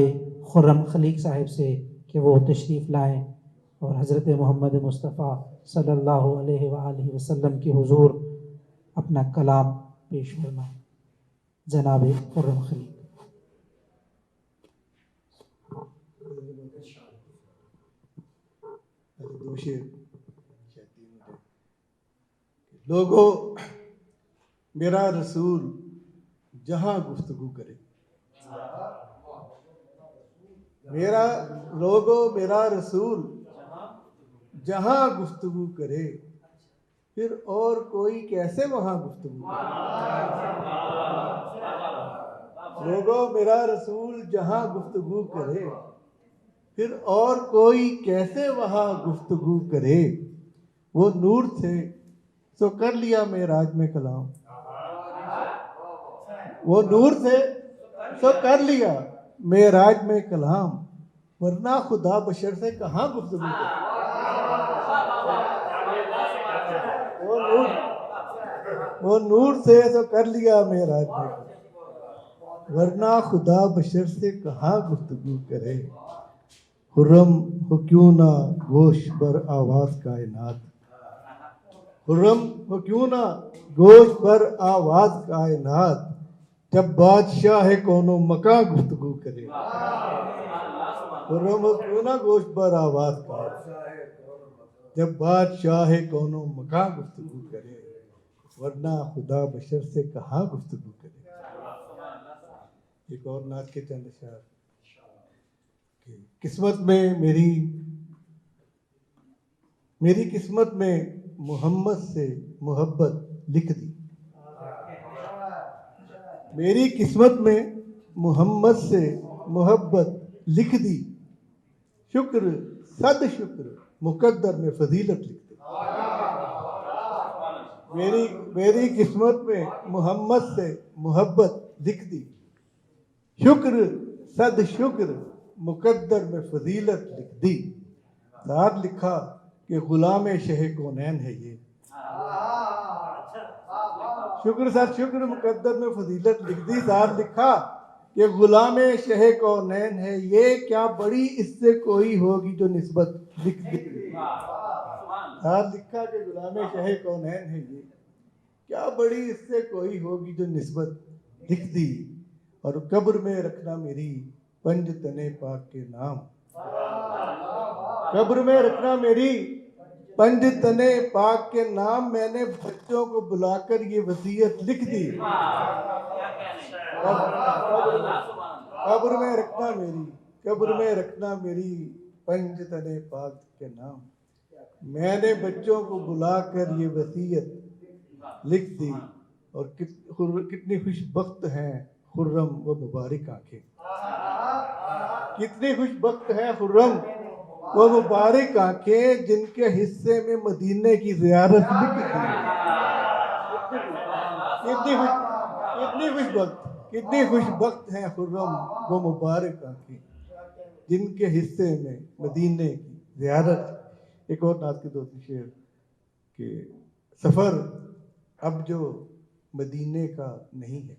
خرم خلیق صاحب سے کہ وہ تشریف لائیں اور حضرت محمد مصطفیٰ صلی اللہ علیہ وآلہ وسلم کے حضور اپنا کلام پیش فرمائیں. جناب خرم خلیق. دو شعر لوگو میرا رسول جہاں گفتگو کرے، میرا رسول جہاں گفتگو کرے، پھر اور کوئی کیسے وہاں گفتگو کرے۔ لوگو میرا رسول جہاں گفتگو کرے، پھر اور کوئی کیسے وہاں گفتگو کرے۔ وہ نور تھے سو کر لیا معراج میں کلام، وہ نور تھے سو کر لیا معراج میں کلام، ورنہ خدا بشر سے کہاں گفتگو کرے۔ وہ نور تھے سو کر لیا معراج میں کلام، ورنہ خدا بشر سے کہاں گفتگو کرے۔ خرم ہو کیوں نہ گوش پر آواز کائنات، خرم ہو کیوں نہ گوش پر آواز کائنات، جب بادشاہ کون و مکاں گفتگو کرے۔ خرم ہو کیوں نہ گوش پر آواز کائنات، جب بادشاہ کون و مکاں گفتگو کرے، ورنہ خدا بشر سے کہاں گفتگو کرے۔ ایک اور نعت کے چند اشعار کہ قسمت میں میری قسمت میں محمد سے محبت لکھ دی، میری قسمت میں محمد سے محبت لکھ دی، شکر صد شکر مقدر میں فضیلت لکھ دی۔ میری قسمت میں محمد سے محبت لکھ دی، شکر صد شکر مقدر میں فضیلت لکھ دی۔ ساتھ لکھا کہ غلام شہ کونین ہے یہ، شکر صد شکر مقدر میں فضیلت لکھ دی۔ ساتھ لکھا کہ غلام شہ کونین ہے یہ، کیا بڑی اس سے کوئی ہوگی جو نسبت لکھ دی۔ ساتھ لکھا کہ غلام شہ کونین ہے یہ، کیا بڑی اس سے کوئی ہوگی جو نسبت لکھ دی۔ اور قبر میں رکھنا میری پنج تنے پاک کے نام، قبر میں رکھنا میری پنج تنے پاک کے نام، میں نے بچوں کو بلا کر یہ وصیت لکھ دی۔ قبر میں رکھنا میری پنج تنے پاک کے نام، میں نے بچوں کو بلا کر یہ وصیت لکھ دی۔ اور کتنی خوش بخت ہیں خرم و مبارک آنکھیں، کتنی خوش بخت ہیں خرم و مبارک آنکھیں، جن کے حصے میں مدینے کی زیارت لکھ دی۔ کتنی خوش بخت ہیں خرم و مبارک آنکھیں، جن کے حصے میں مدینے کی زیارت۔ ایک اور نعت کے دوسری شعر کہ سفر اب جو مدینے کا نہیں ہے،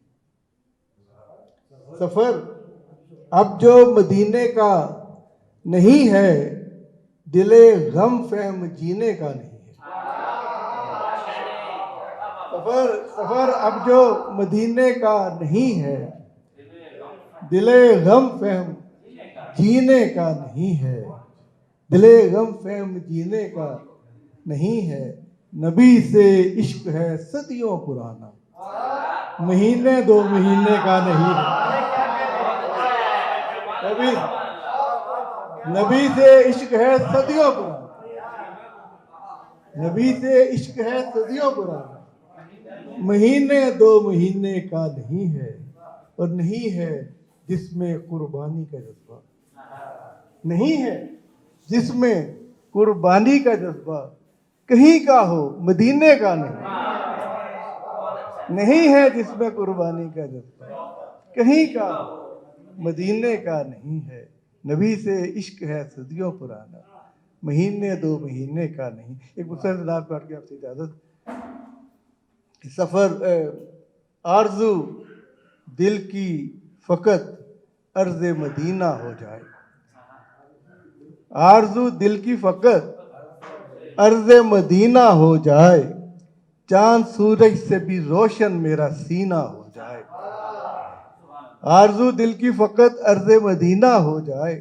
سفر اب جو مدینے کا نہیں ہے، دل غم فہم جینے کا نہیں ہے۔ سفر اب جو مدینے کا نہیں ہے، دل غم فہم جینے کا نہیں ہے، دل غم فہم جینے کا نہیں ہے۔ نبی سے عشق ہے صدیوں پرانا، مہینے دو مہینے کا نہیں ہے۔ نبی سے عشق ہے صدیوں پرانا، نبی سے عشق ہے صدیوں پرانا، مہینے دو مہینے کا نہیں ہے۔ اور نہیں ہے جس میں قربانی کا جذبہ، نہیں ہے جس میں قربانی کا جذبہ، کہیں کا ہو مدینے کا نہیں، نہیں ہے جس میں قربانی کا جذبہ، کہیں کا ہو مدینے کا نہیں ہے۔ نبی سے عشق ہے صدیوں پرانا، مہینے دو مہینے کا نہیں۔ ایک مختصر نعت پڑھ کے آپ سے اجازت۔ سفر آرزو دل کی فقط عرض مدینہ ہو جائے، آرزو دل کی فقط عرض مدینہ ہو جائے، چاند سورج سے بھی روشن میرا سینہ ہو جائے۔ آرزو دل کی فقط عرض مدینہ ہو جائے،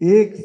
1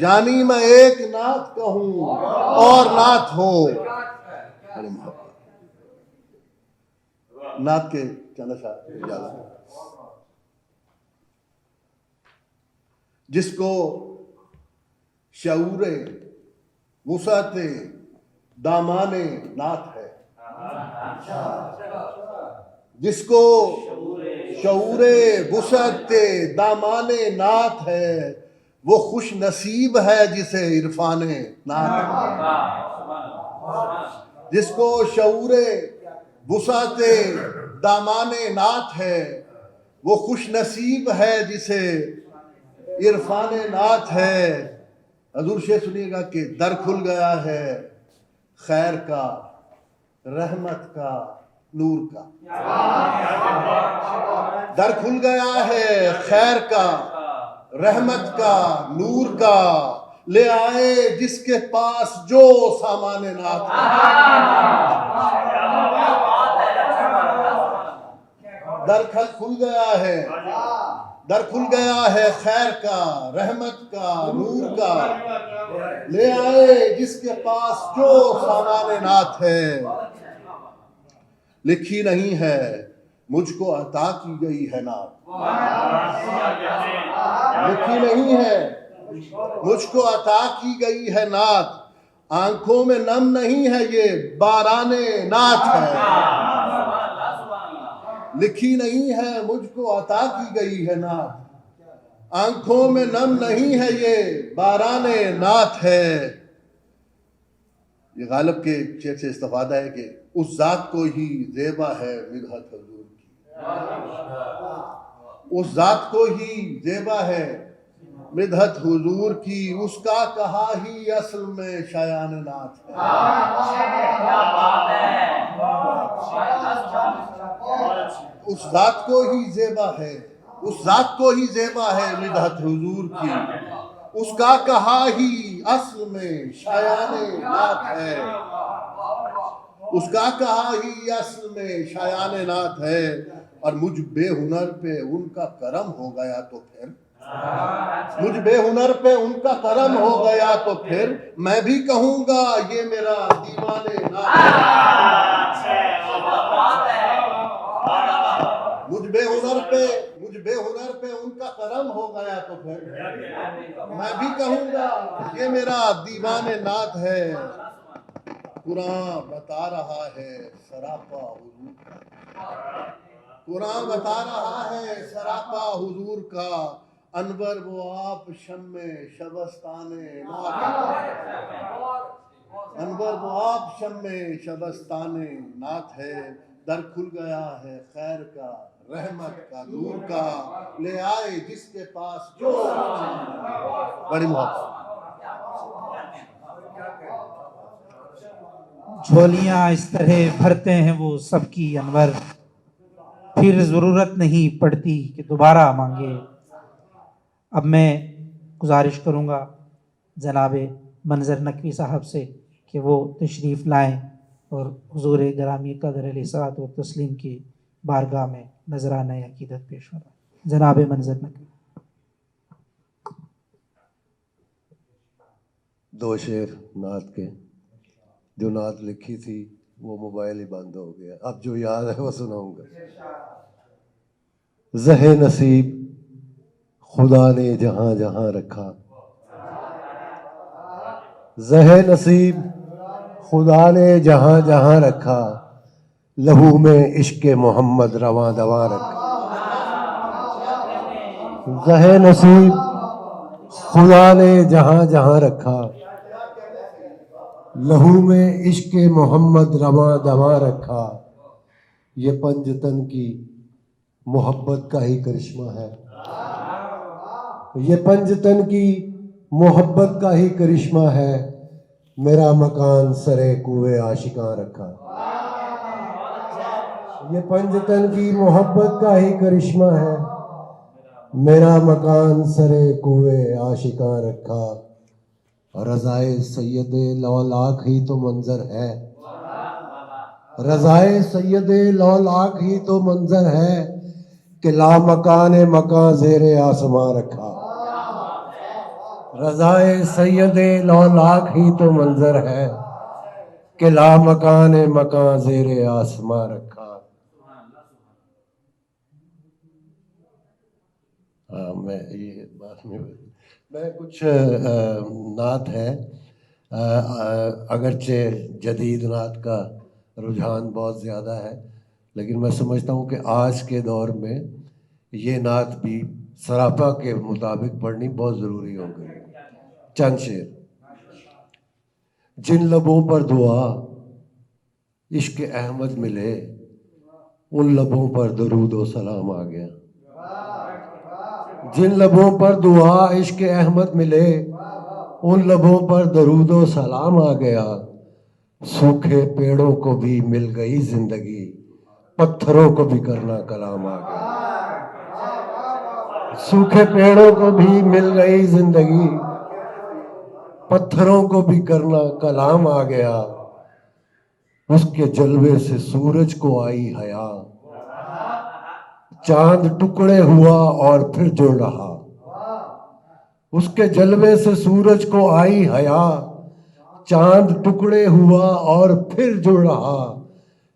جانی میں ایک نعت کہوں اور نعت ہو. بڑی محبت. نعت کے چند اشعار اجازت. جس کو شعور وسعت دامان نعت ہے، جس کو شعور وسعت دامان نعت ہے، وہ خوش نصیب ہے جسے عرفان نعت ہے. جس کو شعور وسعت دامان نعت ہے، وہ خوش نصیب ہے جسے عرفان نعت ہے. حضور شیخ سنیے گا کہ در کھل گیا ہے خیر کا، رحمت کا، نور کا. در کھل گیا ہے خیر کا، رحمت کا، نور کا. لے آئے جس کے پاس جو سامان نعت ہے. در کھل گیا ہے، در کھل گیا ہے خیر کا، رحمت کا، نور کا. لے آئے جس کے پاس جو سامان نعت ہے. لکھی نہیں ہے مجھ کو عطا کی گئی ہے نعت. لکھی نہیں ہے مجھ کو عطا کی گئی ہے نعت. آنکھوں میں نم نہیں ہے یہ باران نعت ہے. لکھی نہیں ہے مجھ کو عطا کی گئی ہے نعت. آنکھوں میں نم نہیں ہے یہ باران نعت ہے. یہ غالب کے شعر سے استفادہ ہے کہ اس ذات کو ہی زیبا ہے مدحت حضور کی. اس ذات کو ہی زیبا ہے مدحت حضور کی. اس کا کہا ہی اصل میں شایان نعت ہے. اس ذات کو ہی زیبا ہے، اس ذات کو ہی زیبا ہے مدحت حضور کی. اس کا کہا ہی اصل میں شایان نعت ہے. اس کا کہا ہی اصل میں شایان نعت ہے. اور مجھ بے ہنر پہ ان کا کرم ہو گیا تو پھر، مجھ بے ہنر پہ ان کا کرم ہو گیا تو پھر میں بھی کہوں گا یہ میرا دیوان نعت ہے. مجھ بے ہنر پہ ان کا کرم ہو گیا تو پھر میں بھی کہوں گا یہ میرا دیوان نعت ہے. قرآن بتا رہا ہے سراپا حضور کا. قرآن بتا رہا ہے سراپا حضور کا. انور وہ آپ شمع شبستان نعت. انور وہ آپ شمع شبستان نعت ہے. در کھل گیا ہے خیر کا، رحمت کا، نور کا. لے آئے جس کے پاس جو. بڑی محبت. جھولیاں اس طرح بھرتے ہیں وہ سب کی انور، پھر ضرورت نہیں پڑتی کہ دوبارہ مانگے. اب میں گزارش کروں گا جناب منظر نقوی صاحب سے کہ وہ تشریف لائیں اور حضور گرامی قدر علیہ الصلوۃ والتسلیم کی بارگاہ میں نذرانہ عقیدت پیش فرمائیں. جناب منظر نقوی. دو شعر نعت کے. جو نعت لکھی تھی وہ موبائل ہی بند ہو گیا. اب جو یاد ہے وہ سناؤں گا. زہ نصیب خدا نے جہاں جہاں رکھا. زہ نصیب خدا نے جہاں جہاں رکھا. لہو میں عشق محمد رواں دواں رکھا. زہ نصیب خدا نے جہاں جہاں رکھا. لہو میں عشق محمد رواں دواں رکھا. یہ پنجتن کی محبت کا ہی کرشمہ ہے. یہ پنجتن کی محبت کا ہی کرشمہ ہے. میرا مکان سرے کوئے عاشقاں رکھا. یہ پنجتن کی محبت کا ہی کرشمہ ہے. میرا مکان سرے کوئے عاشقاں رکھا. رضائے سید لولاک ہی تو منظر ہے. رضائے سید لولاک ہی تو منظر ہے کہ لا مکان مکان زیر آسماں رکھا. رضائے سید لولاک ہی تو منظر ہے کہ لا مکان مکان زیر آسماں رکھا. میں یہ بات میں کچھ نعت ہے، اگرچہ جدید نعت کا رجحان بہت زیادہ ہے، لیکن میں سمجھتا ہوں کہ آج کے دور میں یہ نعت بھی سراپا کے مطابق پڑھنی بہت ضروری ہو گئی. چند شعر. جن لبوں پر دعا عشق احمد ملے، ان لبوں پر درود و سلام آ گیا. جن لبوں پر دعا عشق احمد ملے، ان لبوں پر درود و سلام آ گیا. سوکھے پیڑوں کو بھی مل گئی زندگی، پتھروں کو بھی کرنا کلام آ گیا. سوکھے پیڑوں کو بھی مل گئی زندگی، پتھروں کو بھی کرنا کلام آ گیا. اس کے جلوے سے سورج کو آئی حیا، چاند ٹکڑے ہوا اور پھر جڑ رہا. اس کے جلوے سے سورج کو آئی حیا، چاند ٹکڑے ہوا اور پھر جڑ رہا.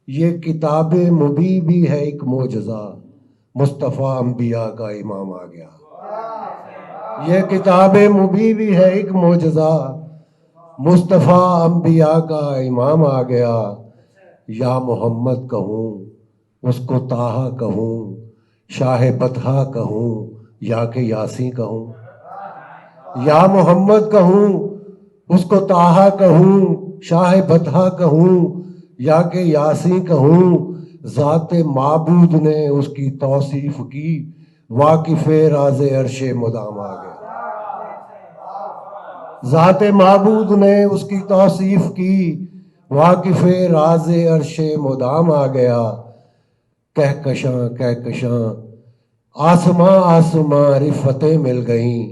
یہ کتاب مبی بھی ہے ایک معجزہ، مصطفیٰ انبیاء کا امام آ گیا. یہ کتاب مبی بھی ہے ایک معجزہ، مصطفیٰ انبیاء کا امام آ گیا. یا محمد کہوں اس کو طٰہٰ کہوں، شاہ بطحہ کہوں یا کہ یاسین کہوں. یا محمد کہوں اس کو طٰہٰ کہوں، شاہ بطحہ کہوں یا کہ یاسین کہوں. ذات معبود نے اس کی توصیف کی، واقف راز عرش مدام آ گیا. ذات معبود نے اس کی توصیف کی، واقف راز عرش مدام آ گیا. کہکشاں کہکشاں آسماں آسماں رفتیں مل گئیں،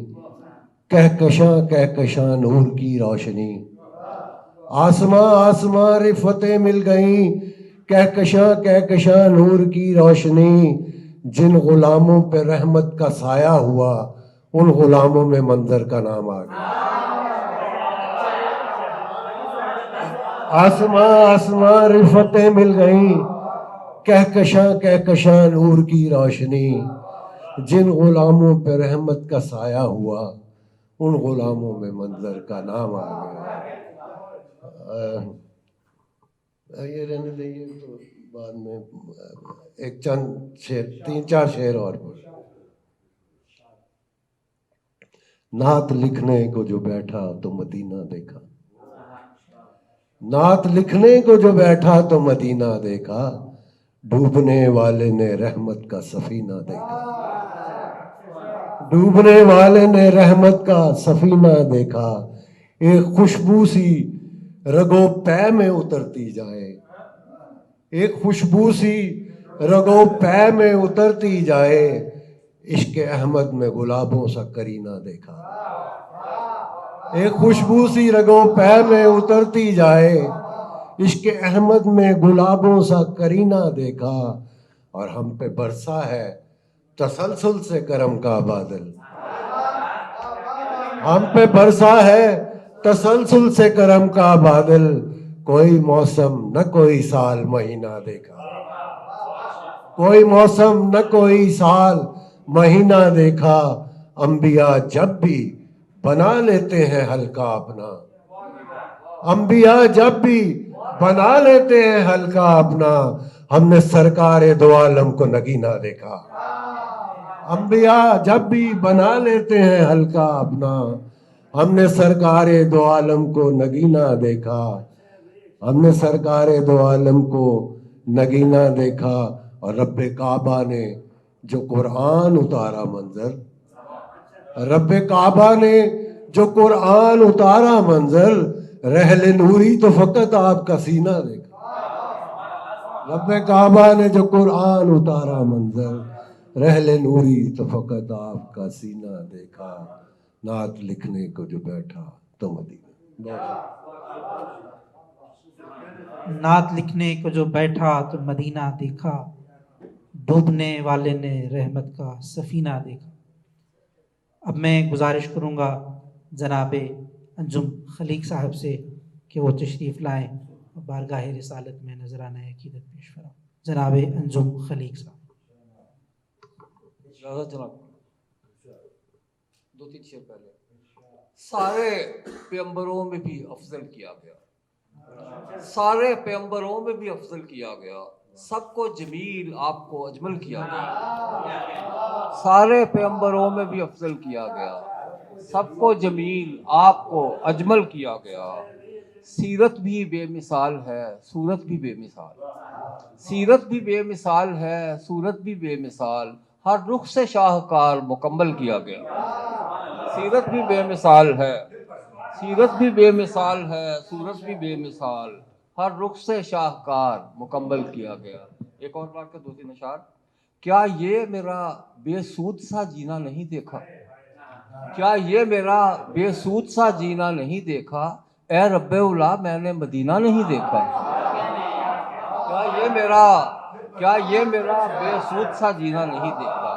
کہکشاں کہکشاں نور کی روشنی. آسماں آسماں رفتیں مل گئیں، کہکشاں کہکشاں نور کی روشنی. جن غلاموں پہ رحمت کا سایہ ہوا، ان غلاموں میں منظر کا نام آ گیا. آسماں آسماں رفتیں مل گئیں، کہکشاں کہکشاں نور کی روشنی. جن غلاموں پہ رحمت کا سایہ ہوا، ان غلاموں میں منظر کا نام آ گیا. یہ رہنے دیں، تو بعد میں ایک چند شعر، 3-4 شعر اور. نعت لکھنے کو جو بیٹھا تو مدینہ دیکھا، نعت لکھنے کو جو بیٹھا تو مدینہ دیکھا. ڈوبنے والے نے رحمت کا سفینہ دیکھا، ڈوبنے والے نے رحمت کا سفینہ دیکھا. ایک خوشبو سی رگو پے میں اترتی جائے، ایک خوشبو سی رگو پے میں اترتی جائے. عشق احمد میں گلابوں سا کرینہ دیکھا، ایک خوشبو سی رگو پے میں اترتی جائے. عشق احمد میں گلابوں سا کرینہ دیکھا. اور ہم پہ برسا ہے تسلسل سے کرم کا بادل، ہم پہ برسا ہے تسلسل سے کرم کا بادل. کوئی موسم نہ کوئی سال مہینہ دیکھا، کوئی موسم نہ کوئی سال مہینہ دیکھا. انبیاء جب بھی بنا لیتے ہیں حلقہ اپنا، انبیاء جب بھی بنا لیتے ہیں حلقہ اپنا. ہم نے سرکار دو عالم کو نگینہ دیکھا. انبیاء جب بھی بنا لیتے ہیں حلقہ اپنا، ہم نے سرکار دو عالم کو نگینہ دیکھا. ہم نے سرکار دو عالم کو نگینہ دیکھا. اور رب کعبہ نے جو قرآن اتارا منظر، رب کعبہ نے جو قرآن اتارا منظر، رحل نوری تو فقط آپ کا سینہ دیکھا. رب کعبہ نے جو قرآن اتارا منظر، رحل نوری تو فقط آپ کا سینہ دیکھا. نعت لکھنے کو جو بیٹھا تو مدینہ. نعت لکھنے کو جو بیٹھا تو مدینہ دیکھا، ڈوبنے والے نے رحمت کا سفینہ دیکھا. اب میں گزارش کروں گا جناب انجم خلیق صاحب سے کہ وہ تشریف لائیں اور بارگاہ رسالت میں نذرانہ عقیدت پیش فرمائیں. جناب انجم خلیق صاحب. اجازت جناب. 2-3 شعر پہلے سارے پیغمبروں میں بھی افضل کیا گیا، سارے پیغمبروں میں بھی افضل کیا گیا، سب کو جمیل آپ کو اجمل کیا گیا. سارے پیغمبروں میں بھی افضل کیا گیا، سب کو جمیل آپ کو اجمل کیا گیا. سیرت بھی بے مثال ہے، صورت بھی بے مثال، سیرت بھی بے مثال ہے، صورت بھی بے مثال، ہر رخ سے شاہکار مکمل کیا گیا. سیرت بھی بے مثال ہے، سیرت بھی بے مثال ہے، صورت بھی بے مثال، ہر رخ سے شاہکار مکمل کیا گیا. ایک اور بات کا 2-3 اشعار. کیا یہ میرا بے سود سا جینا نہیں دیکھا، کیا یہ میرا بے سود سا جینا نہیں دیکھا، اے رب اولا میں نے مدینہ نہیں دیکھا. کیا یہ میرا بے سود سا جینا نہیں دیکھا،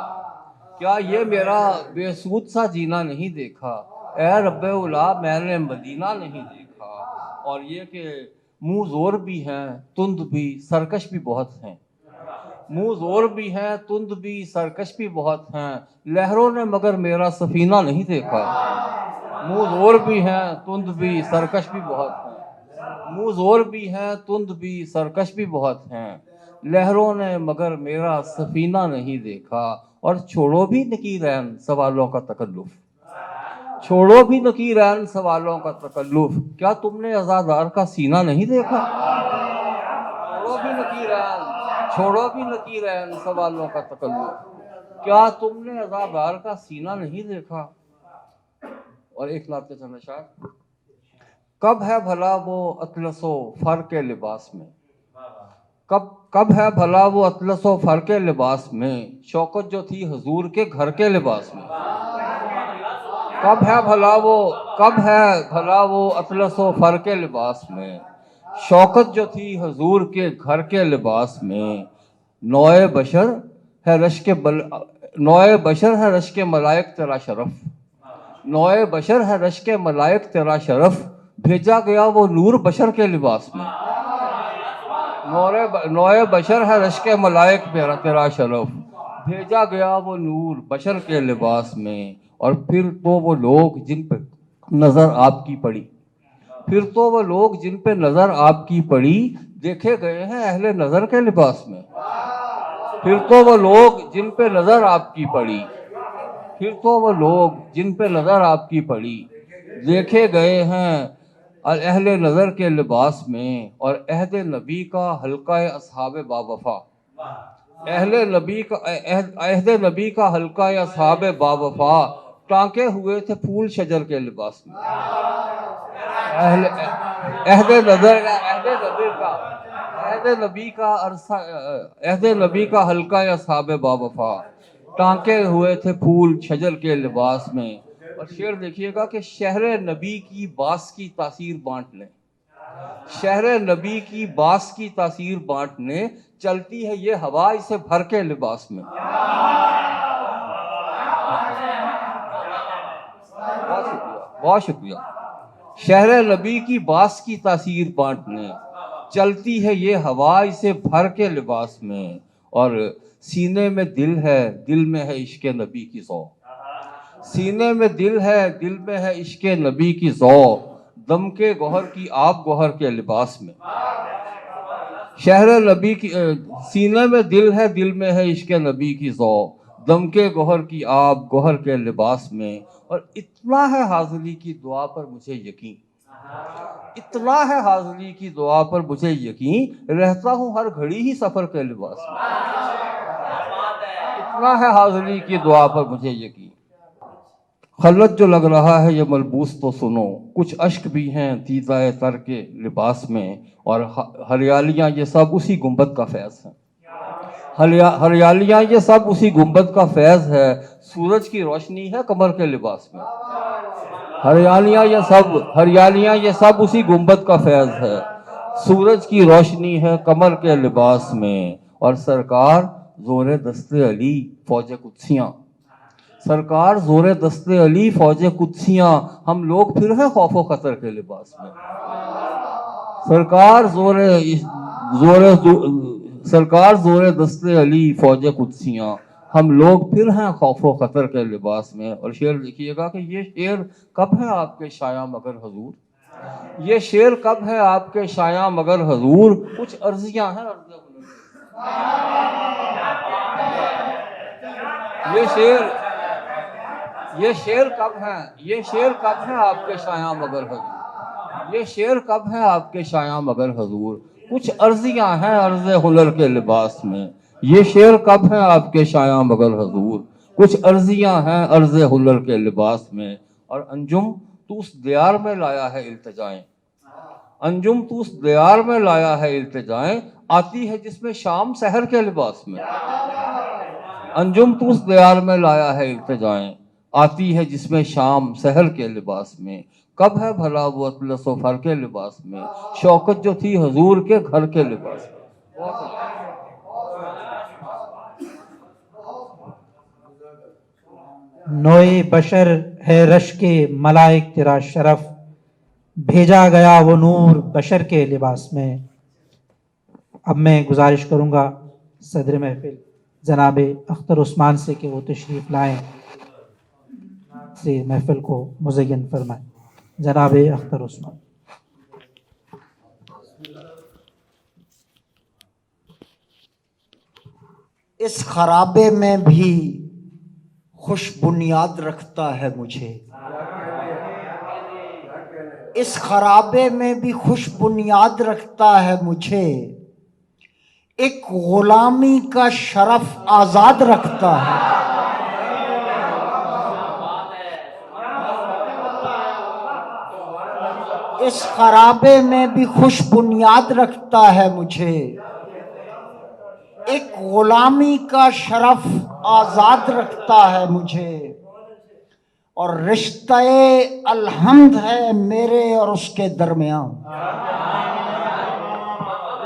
کیا یہ میرا بے سود سا جینا نہیں دیکھا، اے رب اولا میں نے مدینہ نہیں دیکھا. اور یہ کہ منہ زور بھی ہیں تند بھی سرکش بھی بہت ہیں، منہ زور بھی ہیں تند بھی سرکش بھی بہت ہیں، لہروں نے مگر میرا سفینہ نہیں دیکھا. منہ زور بھی ہیں تند بھی سرکش بھی بہت ہیں، منہ زور بھی ہیں تند بھی سرکش بھی بہت ہیں، لہروں نے مگر میرا سفینہ نہیں دیکھا. اور چھوڑو بھی نکیرین سوالوں کا تکلف، چھوڑو بھی نکیرین سوالوں کا تکلف، کیا تم نے عزادار کا سینہ نہیں دیکھا. چھوڑو بھی نکیرین سوالوں کا تکلف، کیا تم نے عزادار کا سینہ نہیں دیکھا. اور ایک نعت کے چند اشعار. کب ہے بھلا وہ اطلس و فر کے لباس میں، کب ہے بھلا وہ اطلس و فر کے لباس میں، شوکت جو تھی حضور کے گھر کے لباس میں. کب ہے بھلا وہ اطلس و فر کے لباس میں، شوکت جو تھی حضور کے گھر کے لباس میں. نوئے بشر ہے رشک ملائک تیرا شرف، نوئے بشر ہے رشک ملائک تیرا شرف، بھیجا گیا وہ نور بشر کے لباس میں. نوئے بشر ہے رشک ملائک تیرا شرف، بھیجا گیا وہ نور بشر کے لباس میں. اور پھر تو وہ لوگ جن پہ نظر آپ کی پڑی، پھر تو وہ لوگ جن پہ نظر آپ کی پڑی، دیکھے گئے ہیں اہل نظر کے لباس میں. پھر تو وہ لوگ جن پہ نظر آپ کی پڑی، پھر تو وہ لوگ جن پہ نظر آپ کی پڑی، دیکھے گئے ہیں اہل نظر کے لباس میں. اور عہد نبی کا حلقہ اصحاب باوفا، عہد نبی کا حلقہ اصحاب باوفا، ٹانکے ہوئے تھے پھول شجر کے لباس میں. عہد نبی کا حلقہ اصحاب باوفا، ٹانکے ہوئے تھے پھول شجر کے لباس میں. اور شعر دیکھیے گا کہ شہر نبی کی باس کی تاثیر بانٹ لیں، شہر نبی کی باس کی تاثیر بانٹنے، چلتی ہے یہ ہوا اسے بھر کے لباس میں. بہت شکریہ. شہر نبی کی باس کی تاثیر بانٹنے، چلتی ہے یہ ہوا اسے بھر کے لباس میں. اور سینے میں دل ہے، دل میں ہے عشق نبی کی ذوق، سینے میں دل ہے، دل میں ہے عشق نبی کی ذوق، دم کے گوہر کی آپ گوہر کے لباس میں. شہر نبی کی سینے میں دل ہے، دل میں ہے عشق نبی کی ذوق، دم کے گوہر کی آپ گوہر کے لباس میں. اور اتنا ہے حاضری کی دعا پر مجھے یقین، اتنا ہے حاضری کی دعا پر مجھے یقین، رہتا ہوں ہر گھڑی ہی سفر کے لباس میں. اتنا ہے حاضری کی دعا پر مجھے یقین. خلوت جو لگ رہا ہے یہ ملبوس تو سنو، کچھ اشک بھی ہیں دیدہ تر کے لباس میں. اور ہریالیاں یہ سب اسی گنبد کا فیض ہیں، ہریالیاں یہ سب اسی گنبد کا فیض ہے، سورج کی روشنی ہے کمر کے لباس میں. ہریالیاں یہ سب اسی گنبد کا فیض ہے، سورج کی روشنی ہے کمر کے لباس میں. اور سرکار زور دست علی فوج قدسیاں، سرکار زور دست علی فوج قدسیاں، ہم لوگ پھر ہیں خوف و خطر کے لباس میں. سرکار زور دست علی فوج قدسیاں، ہم لوگ پھر ہیں خوف و خطر کے لباس میں. اور شعر دیکھیے گا کہ یہ شعر کب ہے آپ کے شایع مگر حضور، یہ شعر کب ہے آپ کے شایع مگر حضور، کچھ عرضیاں ہیں یہ شعر کب ہے آپ کے شایع مگر حضور، یہ شعر کب ہے آپ کے شایع مگر حضور، کچھ عرضیاں ہیں عرض ہنر کے لباس میں. یہ شعر کب ہے آپ کے شایع مگر حضور، کچھ عرضیاں ہیں عرض ہنر کے لباس میں. اور انجم تو اس دیار میں لایا ہے التجائیں، انجم تو اس دیار میں لایا ہے التجائیں، آتی ہے جس میں شام سحر کے لباس میں. انجم تو اس دیار میں لایا ہے التجائیں، آتی ہے جس میں شام سحر کے لباس میں. کب ہے بھلا وہ اطلس و فر کے لباس میں، شوکت جو تھی حضور کے گھر کے لباس میں. نوئے بشر ہے رش کے ملائک تیرا شرف، بھیجا گیا وہ نور بشر کے لباس میں. اب میں گزارش کروں گا صدر محفل جناب اختر عثمان سے کہ وہ تشریف لائیں، سے محفل کو مزین فرمائیں. جناب اختر عثمان. اس خرابے میں بھی خوش بنیاد رکھتا ہے مجھے، اس خرابے میں بھی خوش بنیاد رکھتا ہے مجھے، ایک غلامی کا شرف آزاد رکھتا ہے. اس خرابے میں بھی خوش بنیاد رکھتا ہے مجھے، ایک غلامی کا شرف آزاد رکھتا ہے مجھے. اور رشتہ الحمد ہے میرے اور اس کے درمیان،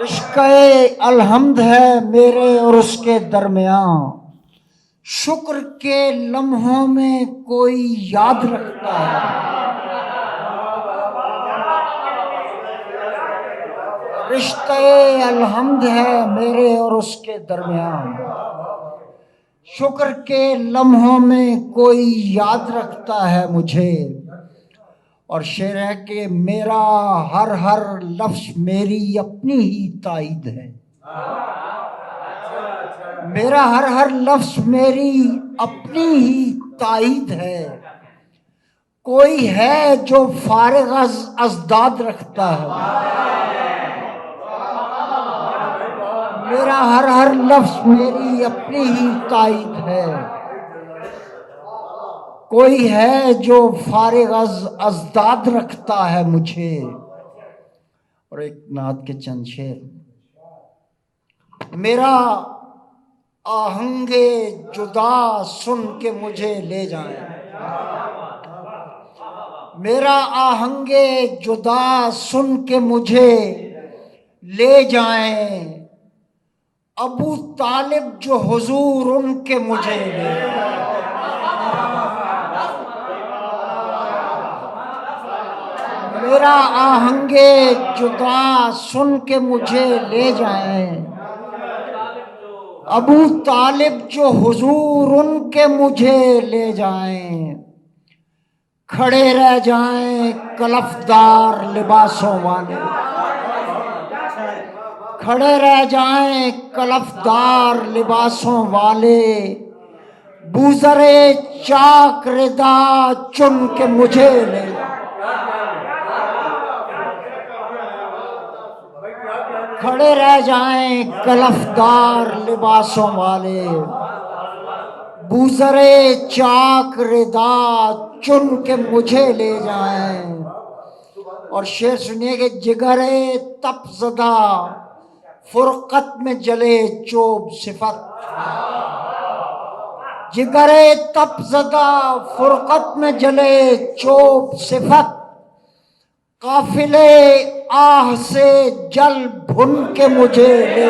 رشتہ الحمد ہے میرے اور اس کے درمیان، شکر کے لمحوں میں کوئی یاد رکھتا ہے. رشتہ الحمد ہے میرے اور اس کے درمیان، شکر کے لمحوں میں کوئی یاد رکھتا ہے مجھے. اور شعر ہے کہ میرا ہر لفظ میری اپنی ہی تائید ہے، میرا ہر لفظ میری اپنی ہی تائید ہے. کوئی ہے جو فارغ از ازداد رکھتا ہے، میرا ہر لفظ میری اپنی ہی تائید ہے. کوئی ہے جو فارغ از ازداد رکھتا ہے مجھے. اور ایک نعت کے چند شعر. میرا آہنگ جدا سن کے مجھے لے جائیں، میرا آہنگ جدا سن کے مجھے لے جائیں، ابو طالب جو حضور ان کے مجھے لے جائیں. میرا آہنگ جدا سن کے مجھے لے جائیں، ابو طالب جو حضور ان کے مجھے لے جائیں. کھڑے رہ جائیں کلفدار لباسوں والے، کھڑے رہ جائیں کلفدار لباسوں والے، بوزرے چاک ردا چن کے مجھے لے جائیں. کھڑے رہ جائیں کلفدار لباسوں والے، بوزرے چاک ردا چن کے مجھے لے جائیں. اور شعر سنیے کہ جگرے تپ زدہ فرقت میں جلے چوب صفت، جگرے تپ زدہ فرقت میں جلے چوب صفت، قافلے آہ سے جل بھن کے مجھے لے.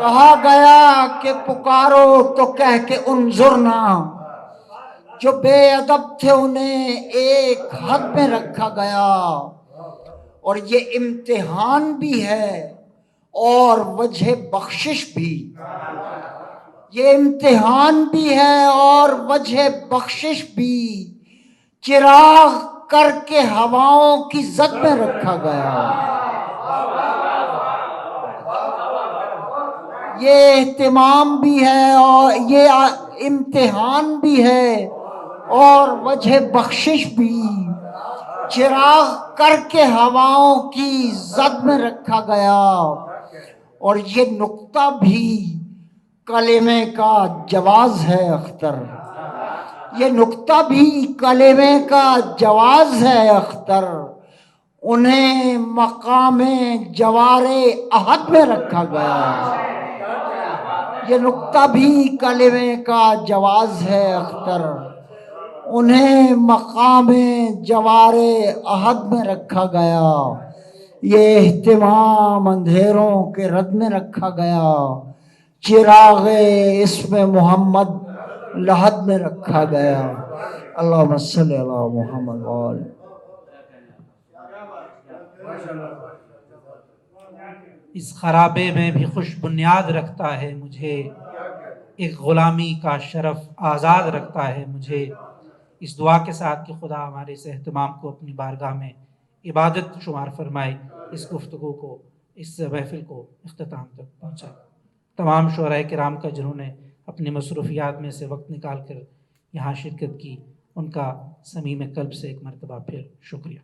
کہا گیا کہ پکارو تو کہہ کے انظرنا، جو بے ادب تھے انہیں ایک حد میں رکھا گیا، اور یہ امتحان بھی ہے اور وجہ بخشش بھی، یہ امتحان بھی ہے اور وجہ بخشش بھی، چراغ کر کے ہواؤں کی زد میں رکھا گیا، یہ اہتمام بھی ہے اور یہ امتحان بھی ہے اور وجہ بخشش بھی، چراغ کر کے ہواؤں کی زد میں رکھا گیا، اور یہ نقطہ بھی کلمے کا جواز ہے اختر، یہ نقطہ بھی کلمے کا جواز ہے اختر، انہیں مقام جوار عہد میں رکھا گیا، یہ نقطہ بھی کلمے کا جواز ہے اختر، انہیں مقام جوار عہد میں رکھا گیا، یہ اہتمام اندھیروں کے رد میں رکھا گیا، چراغ اسم محمد لحد میں رکھا گیا۔ اللہم صلی علی محمد وآلہ۔ اس خرابے میں بھی خوش بنیاد رکھتا ہے مجھے، ایک غلامی کا شرف آزاد رکھتا ہے مجھے۔ اس دعا کے ساتھ کہ خدا ہمارے اس اہتمام کو اپنی بارگاہ میں عبادت شمار فرمائے، اس گفتگو کو، اس محفل کو اختتام تک پہنچائے۔ تمام شعراء کرام کا جنہوں نے اپنی مصروفیات میں سے وقت نکال کر یہاں شرکت کی، ان کا صمیم قلب سے ایک مرتبہ پھر شکریہ۔